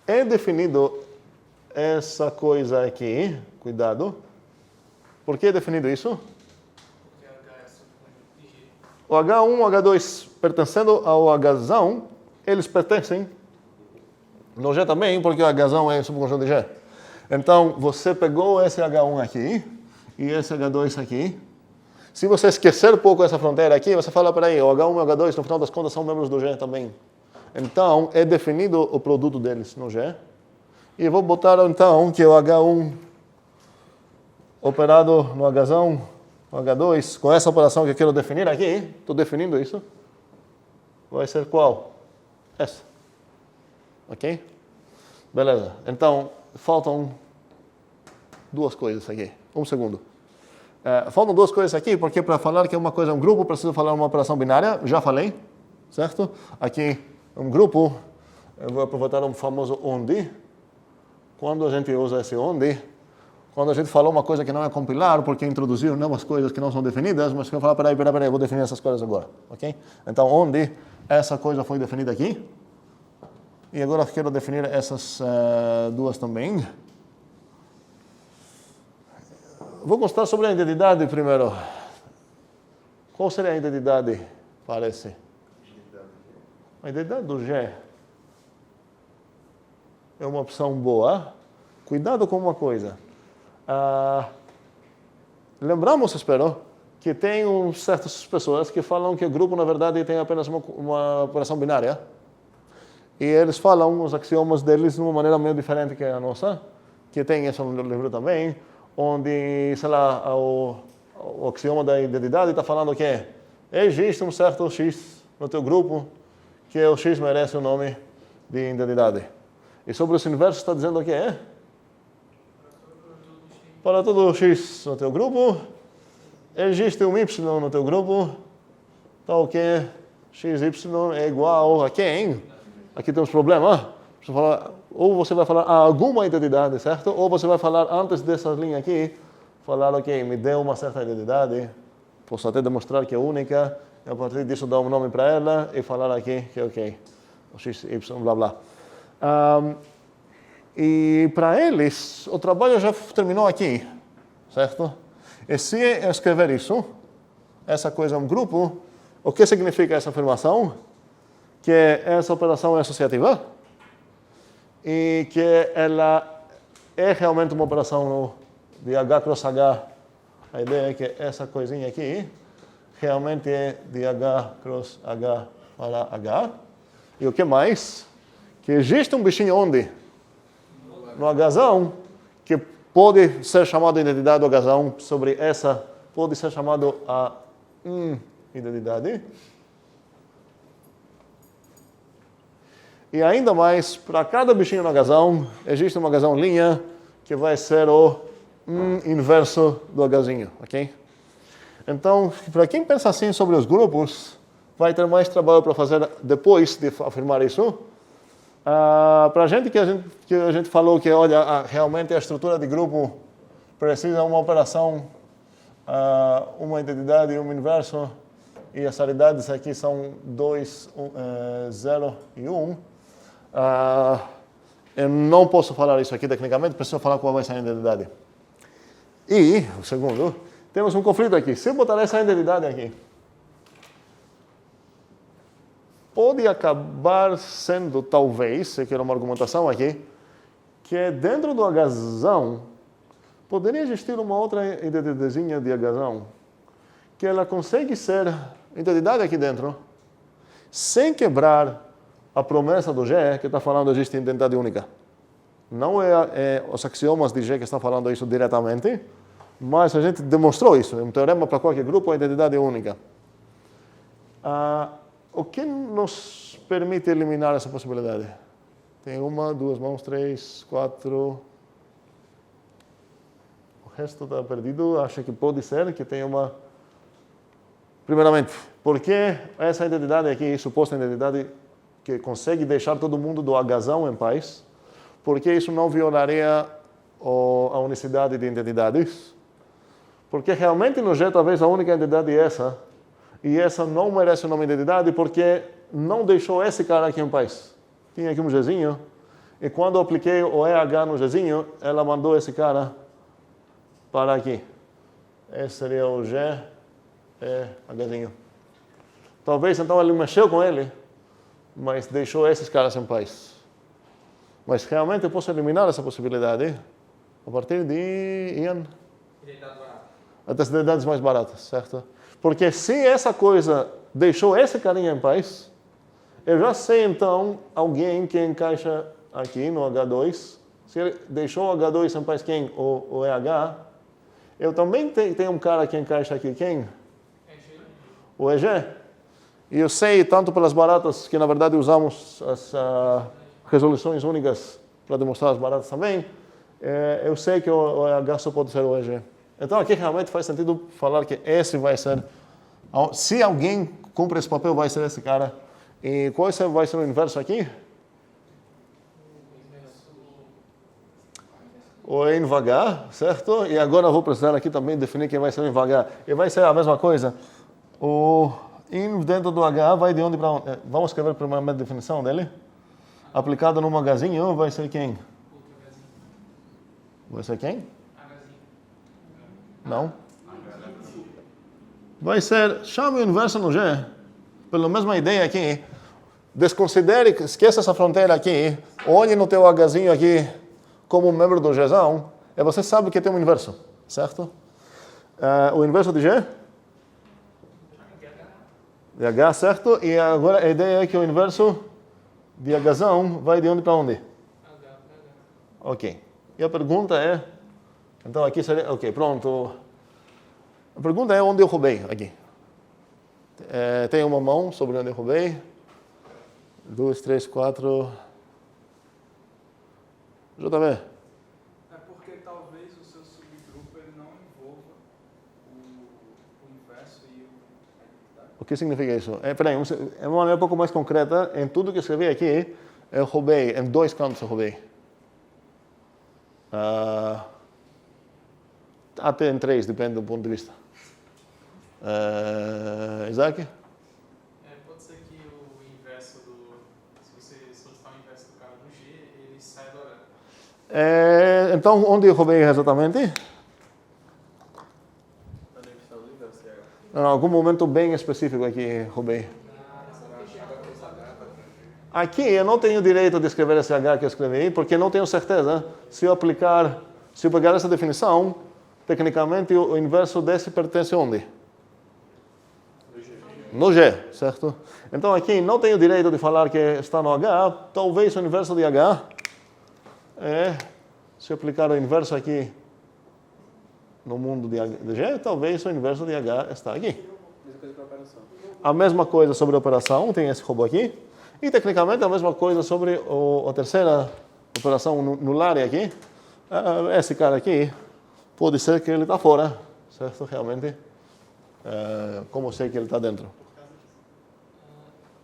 é definido essa coisa aqui, cuidado. Por que é definido isso? Porque H é subconjunto de G. O H1 e o H2 pertencendo ao H1, eles pertencem no G também, porque o H1 é subconjunto de G. Então, você pegou esse H1 aqui e esse H2 aqui. Se você esquecer um pouco essa fronteira aqui, você fala, peraí, o H1 e o H2, no final das contas, são membros do G também. Então, é definido o produto deles no G. E vou botar, então, que o H1 operado no H1, o H2, com essa operação que eu quero definir aqui, estou definindo isso, vai ser qual? Essa. Ok? Beleza. Então, faltam duas coisas aqui. Um segundo. Faltam duas coisas aqui, porque para falar que uma coisa é um grupo, preciso falar uma operação binária. Já falei, certo? Aqui, um grupo, eu vou aproveitar um famoso onde. Quando a gente usa esse onde, quando a gente falou uma coisa que não é compilar, porque introduziu novas coisas que não são definidas, mas que eu falo, peraí, vou definir essas coisas agora. Ok? Então, onde essa coisa foi definida aqui. E agora eu quero definir essas duas também. Vou mostrar sobre a identidade primeiro. Qual seria a identidade, parece? A identidade do G é uma opção boa. Cuidado com uma coisa. Lembramos, espero, que tem certas pessoas que falam que o grupo, na verdade, tem apenas uma operação binária. E eles falam os axiomas deles de uma maneira meio diferente que a nossa, que tem isso no livro também, onde, sei lá, o axioma da identidade está falando que existe um certo X no teu grupo, que o X merece o nome de identidade. E sobre os inversos está dizendo o que é? Para todo X no teu grupo, existe um Y no teu grupo, tal que XY é igual a quem? Aqui temos problema. Ou você vai falar alguma identidade, certo? Ou você vai falar antes dessa linha aqui, falar, ok, me deu uma certa identidade, posso até demonstrar que é única, e a partir disso dar um nome para ela e falar aqui que é ok, o X, Y, blá blá. E para eles, o trabalho já terminou aqui, certo? E se eu escrever isso, essa coisa é um grupo, o que significa essa afirmação? Que essa operação é associativa e que ela é realmente uma operação de H cross H. A ideia é que essa coisinha aqui realmente é de H cross H para H. E o que mais? Que existe um bichinho onde? No H1, que pode ser chamado de identidade do H1 sobre essa, pode ser chamado a identidade. E ainda mais, para cada bichinho no H1, existe uma H1 linha que vai ser o inverso do Hzinho, ok? Então, para quem pensa assim sobre os grupos, vai ter mais trabalho para fazer depois de afirmar isso. Para a gente que a gente falou que, olha, realmente a estrutura de grupo precisa de uma operação, uma identidade e um inverso, e as variedades aqui são 2, 0 e 1. Eu não posso falar isso aqui tecnicamente, preciso falar qual vai ser a identidade. E, o segundo, temos um conflito aqui. Se eu botar essa identidade aqui, pode acabar sendo, talvez, se quer uma argumentação aqui, que dentro do Hzão poderia existir uma outra identidadezinha de Hzão, que ela consegue ser identidade aqui dentro, sem quebrar a promessa do G, que está falando existe identidade única. Não é os axiomas de G que estão falando isso diretamente, mas a gente demonstrou isso. É um teorema para qualquer grupo, a identidade é única. O que nos permite eliminar essa possibilidade? Tem 1, 2 mãos, 3, 4. O resto está perdido. Acho que pode ser que tenha uma. Primeiramente, por que essa identidade aqui, suposta identidade que consegue deixar todo mundo do Hzão em paz, por que isso não violaria a unicidade de identidades? Porque realmente no G talvez a única identidade é essa, e essa não merece o nome de identidade porque não deixou esse cara aqui em paz. Tinha aqui um Gzinho, e quando eu apliquei o EH no Gzinho, ela mandou esse cara para aqui. Esse seria o G, Hzinho. Talvez então ele mexeu com ele, mas deixou esses caras em paz. Mas realmente eu posso eliminar essa possibilidade a partir de Ian. As identidades mais baratas, certo? Porque se essa coisa deixou esse carinha em paz, eu já sei então alguém que encaixa aqui no H2. Se ele deixou o H2 em paz, quem? O EH. Eu também tenho um cara que encaixa aqui, quem? O EG. E eu sei, tanto pelas baratas, que na verdade usamos as resoluções únicas para demonstrar as baratas também, eu sei que o EH só pode ser o EG. Então aqui realmente faz sentido falar que esse vai ser, se alguém cumpre esse papel, vai ser esse cara. E qual vai ser o inverso aqui? O in vagar, certo? E agora eu vou precisar aqui também definir quem vai ser o in vagar. E vai ser a mesma coisa. O in dentro do H vai de onde para onde? Vamos escrever primeiramente a definição dele. Aplicado num Hzinho, vai ser quem? Vai ser quem? Não. Vai ser, chame o inverso no G. Pela mesma ideia aqui. Desconsidere, esqueça essa fronteira aqui. Olhe no teu Hzinho aqui como um membro do Gzão. E você sabe que tem um inverso, certo? O inverso de G? De H, certo? E agora a ideia é que o inverso de Hzão vai de onde para onde? Ok. E a pergunta é... Então aqui seria... Ok, pronto. A pergunta é onde eu roubei aqui. Tem uma mão sobre onde eu roubei. 2, 3, 4... JB. É porque talvez o seu subgrupo ele não envolva o inverso e a identidade. O que significa isso? Peraí, é uma maneira um pouco mais concreta. Em tudo que eu escrevi aqui, eu roubei, em 2 cantos eu roubei. Até em 3, depende do ponto de vista. Isaac? Pode ser que o inverso se você solicitar o inverso do cara do G, ele sai do H. Então, onde eu roubei exatamente? Não, algum momento bem específico aqui roubei. Aqui eu não tenho direito de escrever esse H que eu escrevi, porque não tenho certeza. Se eu pegar essa definição, tecnicamente o inverso desse pertence onde? No G, certo? Então aqui não tenho direito de falar que está no H, talvez o inverso de H se eu aplicar o inverso aqui no mundo de G, talvez o inverso de H está aqui. A mesma coisa sobre a operação, tem esse robô aqui. E tecnicamente a mesma coisa sobre a terceira operação nular aqui. Esse cara aqui, pode ser que ele está fora, certo? Realmente, como sei que ele está dentro?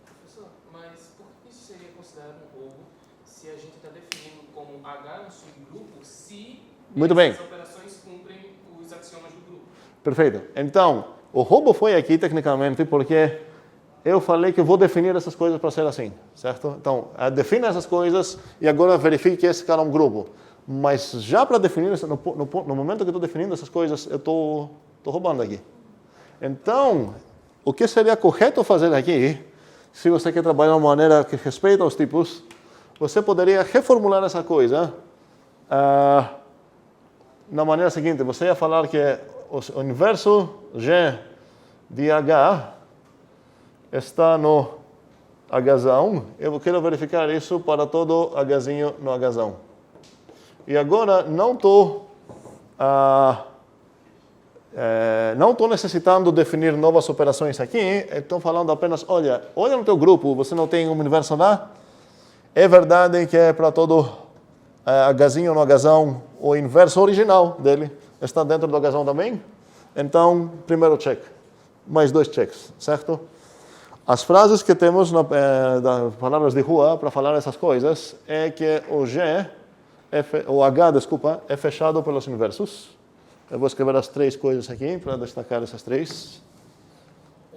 Professor, mas por que isso seria considerado um roubo se a gente está definindo como H um subgrupo se Muito bem. essas operações cumprem os axiomas do grupo? Perfeito. Então, o roubo foi aqui tecnicamente porque eu falei que eu vou definir essas coisas para ser assim, certo? Então, defina essas coisas e agora verifique que esse cara é um grupo. Mas já para definir, no momento que eu estou definindo essas coisas, eu estou roubando aqui. Então, o que seria correto fazer aqui, se você quer trabalhar de uma maneira que respeita os tipos, você poderia reformular essa coisa na maneira seguinte. Você ia falar que o inverso G de H está no Hzão. Eu quero verificar isso para todo Hzinho no Hzão. E agora não estou necessitando definir novas operações aqui. Estou falando apenas, olha no teu grupo, você não tem um inverso lá? É verdade que é para todo Hzinho no Hzão, o inverso original dele está dentro do Hzão também? Então, primeiro check. Mais 2 checks, certo? As frases que temos das palavras de rua para falar essas coisas é que o H, é fechado pelos inversos. Eu vou escrever as 3 coisas aqui para destacar essas 3.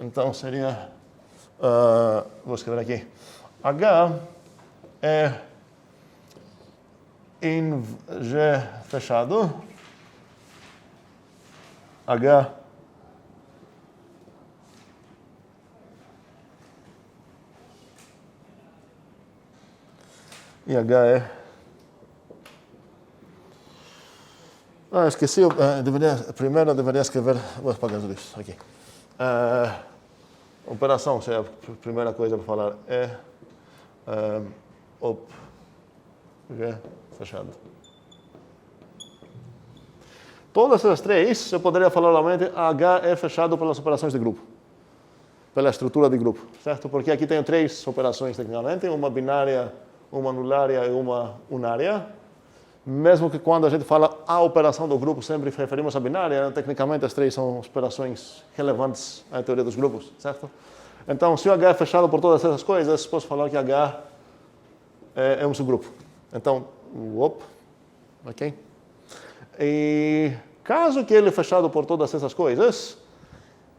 Então seria, vou escrever aqui, H é em G fechado, H e H é... esqueci, primeiro deveria escrever, vou apagar tudo isso aqui. Operação, se é a primeira coisa para falar, é G fechado. Todas essas 3, eu poderia falar realmente, H é fechado pelas operações de grupo, pela estrutura de grupo, certo? Porque aqui tenho 3 operações tecnicamente, uma binária, uma anulária e uma unária. Mesmo que quando a gente fala a operação do grupo, sempre referimos a binária, tecnicamente as 3 são operações relevantes à teoria dos grupos, certo? Então, se o H é fechado por todas essas coisas, posso falar que H é um subgrupo. Então, ok? E caso que ele é fechado por todas essas coisas,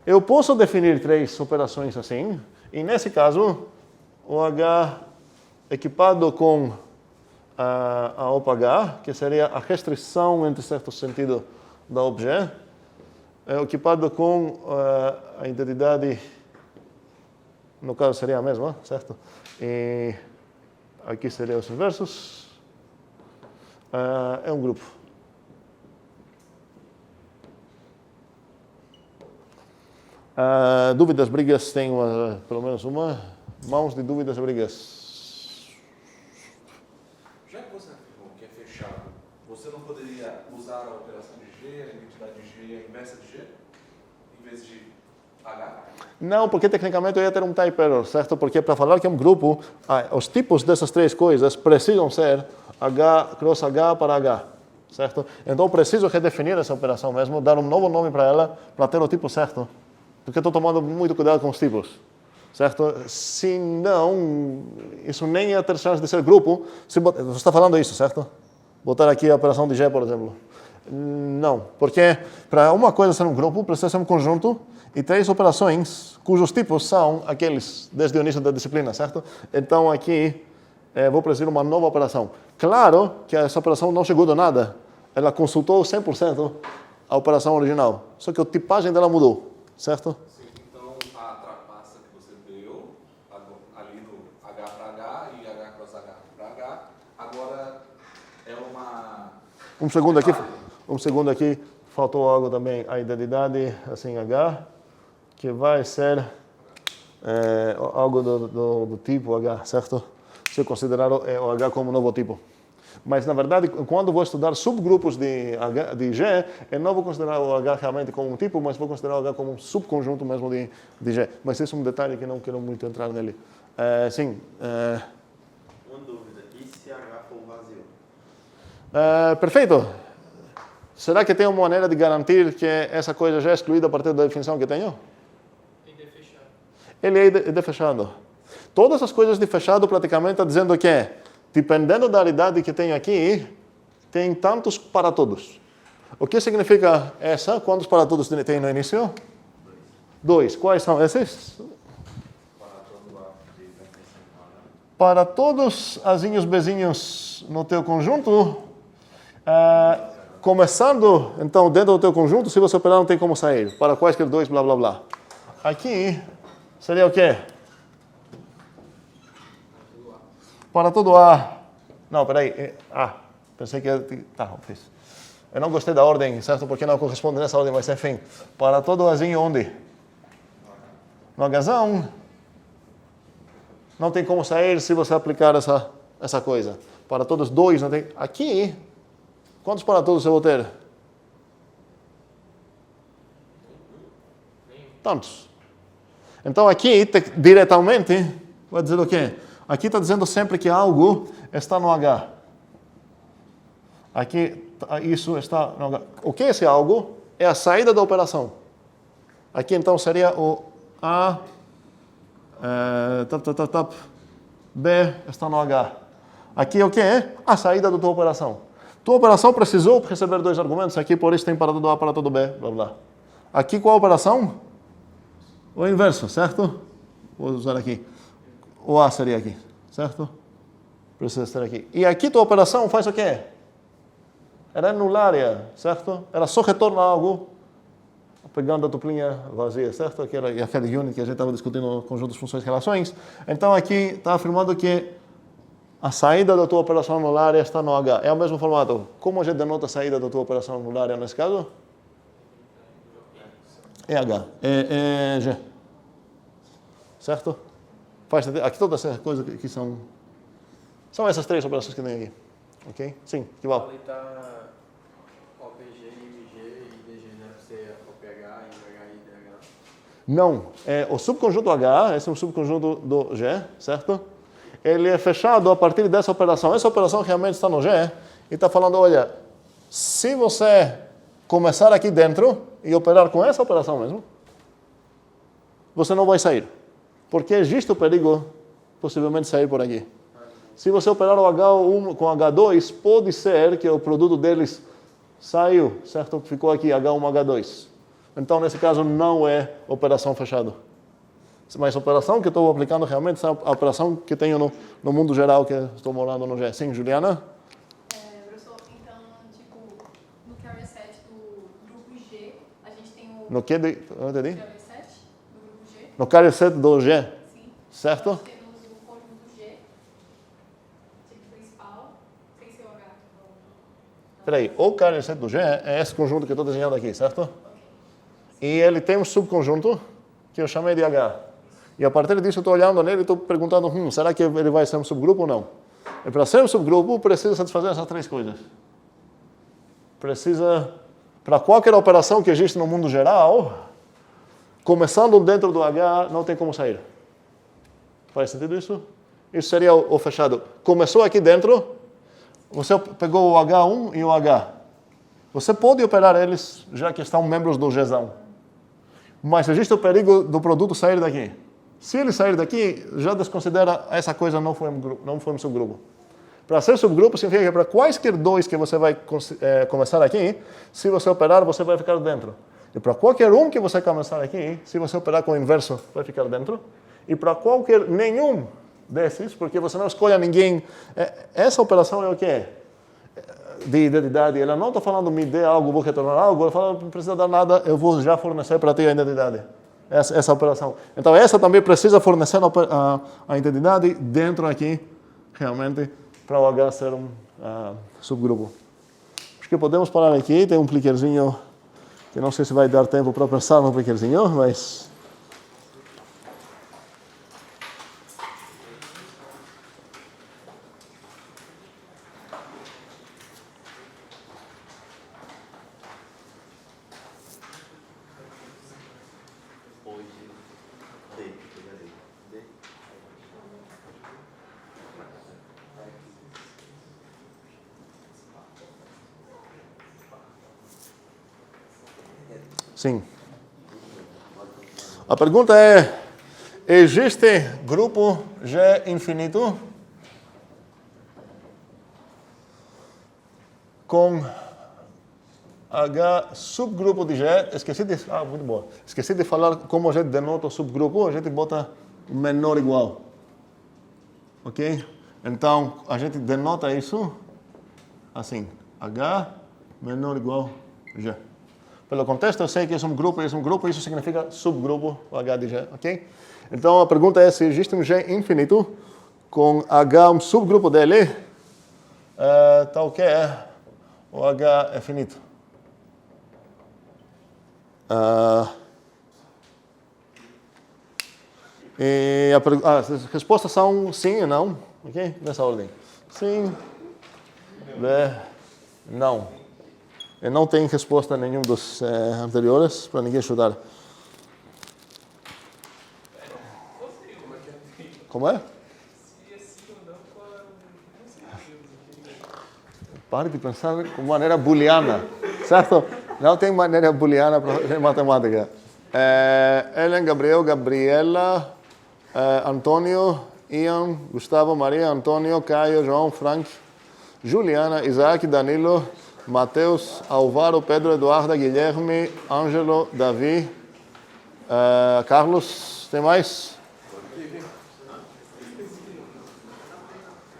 eu posso definir 3 operações assim, e nesse caso, o H equipado com a OP-H, que seria a restrição, entre certo sentido, da objeto, é equipado com a identidade, no caso seria a mesma, certo? E aqui seriam os inversos. É um grupo. Dúvidas, brigas, tem pelo menos uma. Mãos de dúvidas e brigas. Já que você afirmou que é fechado, você não poderia usar a operação de G, a identidade de G e a inversa de G, em vez de H? Não, porque tecnicamente eu ia ter um type error, certo? Porque para falar que é um grupo, os tipos dessas 3 coisas precisam ser H, cross H para H, certo? Então eu preciso redefinir essa operação mesmo, dar um novo nome para ela, para ter o tipo certo. Porque estou tomando muito cuidado com os tipos, certo? Se não, isso nem ia ter chance de ser grupo. Você está falando isso, certo? Botar aqui a operação de G, por exemplo. Não, porque para uma coisa ser um grupo, precisa ser um conjunto e 3 operações cujos tipos são aqueles desde o início da disciplina, certo? Então aqui vou precisar de uma nova operação. Claro que essa operação não chegou do nada. Ela consultou 100% a operação original, só que a tipagem dela mudou. Certo? Sim, então a trapaça que você deu, ali no H para H e H cross H para H, agora é uma... Um segundo aqui, faltou algo também, a identidade, assim, H, que vai ser algo do tipo H, certo? Se eu considerar o H como novo tipo. Mas, na verdade, quando vou estudar subgrupos de G, eu não vou considerar o H realmente como um tipo, mas vou considerar o H como um subconjunto mesmo de G. Mas esse é um detalhe que não quero muito entrar nele. Sim. Uma dúvida, e se H for vazio? Perfeito. Será que tem uma maneira de garantir que essa coisa já é excluída a partir da definição que tenho? ID fechado. Ele é ID fechado. Todas as coisas de fechado praticamente está dizendo que dependendo da realidade que tenho aqui, tem tantos para todos. O que significa essa? Quantos para todos tem no início? 2. Quais são esses? Para todos azinhos bezinhos no teu conjunto, começando, então, dentro do teu conjunto, se você operar não tem como sair. Para quaisquer 2, blá, blá, blá. Aqui seria o quê? Para todo A. Não, peraí. Pensei que... Tá, fiz. Eu não gostei da ordem, certo? Porque não corresponde nessa ordem, mas enfim. Para todo Azinho onde? No Hzão. Não tem como sair se você aplicar essa coisa. Para todos 2, não tem... Aqui, Quantos para todos eu vou ter? Tantos. Então aqui, diretamente, vai dizer o quê? Aqui está dizendo sempre que algo está no H. Aqui, isso está no H. O que é esse algo? É a saída da operação. Aqui então seria o A, B está no H. Aqui o que é? A saída da tua operação. Tua operação precisou receber dois argumentos. Aqui por isso tem para todo A, para todo B, blá blá. Aqui qual a operação? O inverso, certo? Vou usar aqui. O A seria aqui, certo? Precisa estar aqui. E aqui tua operação faz o quê? Era anulária, certo? Ela só retorna algo pegando a tuplinha vazia, certo? Aquela unit que a gente estava discutindo no conjunto de funções e relações. Então aqui está afirmando que a saída da tua operação anulária está no H. É o mesmo formato. Como a gente denota a saída da tua operação anulária nesse caso? É H. É G. Certo? Faz sentido? Aqui todas essas coisas que são essas três operações que tem aqui. Ok? Sim, que vale. Ali está OPG, IMG e DG, né? Você OPH, IMH e DH. Não. O subconjunto H, esse é um subconjunto do G, certo? Ele é fechado a partir dessa operação. Essa operação realmente está no G e está falando, olha, se você começar aqui dentro e operar com essa operação mesmo, você não vai sair. Porque existe o perigo, possivelmente, sair por aqui. Se você operar o H1 com H2, pode ser que o produto deles saiu, certo? Ficou aqui H1, H2. Então, nesse caso, não é operação fechada. Mas a operação que estou aplicando realmente é a operação que tenho no mundo geral que estou morando no G. Sim, Juliana? Professor, então, tipo, no carry set do grupo G, a gente tem o... No que? Não entendi? Carry set do grupo G. No carry set do G? Sim. Certo? Nós temos o conjunto G, tipo principal, sem ser o H. Espera aí, o carry set do G é esse conjunto que eu estou desenhando aqui, certo? E ele tem um subconjunto que eu chamei de H. E a partir disso eu estou olhando nele e estou perguntando, será que ele vai ser um subgrupo ou não? E para ser um subgrupo, precisa satisfazer essas três coisas. Precisa, para qualquer operação que existe no mundo geral, começando dentro do H, não tem como sair. Faz sentido isso? Isso seria o fechado. Começou aqui dentro, você pegou o H1 e o H. Você pode operar eles, já que estão membros do Gzão. Mas existe o perigo do produto sair daqui. Se ele sair daqui, já desconsidera essa coisa, não foi um subgrupo. Para ser subgrupo, significa que para quaisquer dois que você vai começar aqui, se você operar, você vai ficar dentro. E para qualquer um que você começar aqui, se você operar com o inverso, vai ficar dentro. E para nenhum desses, porque você não escolhe ninguém. Essa operação é o quê? De identidade. Ela não está falando, me dê algo, vou retornar algo. Ela fala, não precisa dar nada, eu vou já fornecer para ti a identidade. Essa operação. Então, essa também precisa fornecer a identidade dentro aqui, realmente, para o H ser um subgrupo. Acho que podemos parar aqui. Tem um clickerzinho que não sei se vai dar tempo para pensar no clickerzinho, mas... Sim. A pergunta é, existe grupo G infinito com H subgrupo de G? Muito bom. Esqueci de falar como a gente denota o subgrupo, a gente bota menor igual. Ok? Então, a gente denota isso assim, H menor igual G. Pelo contexto, eu sei que é um grupo, isso significa subgrupo, o H de G, ok? Então, a pergunta é se existe um G infinito com H, um subgrupo dele, tal que o H é finito. E as respostas são sim e não, ok? Nessa ordem. Sim, B, Não. E não tem resposta a nenhum dos anteriores para ninguém chutar. Como é? Pare de pensar com maneira booleana, certo? Não tem maneira booleana para fazer matemática. Ellen, Gabriel, Gabriela, Antônio, Ian, Gustavo, Maria, Antônio, Caio, João, Frank, Juliana, Isaac, Danilo, Mateus, Álvaro, Pedro, Eduardo, Guilherme, Ângelo, Davi, Carlos, tem mais?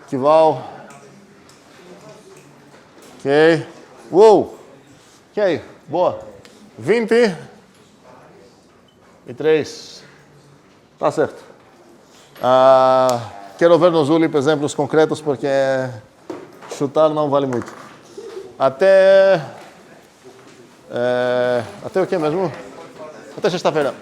Kival. Ok. Uou! Ok, boa. 23. Tá certo. Quero ver nos Uli exemplos concretos, porque chutar não vale muito. Até o que mesmo? Até sexta-feira.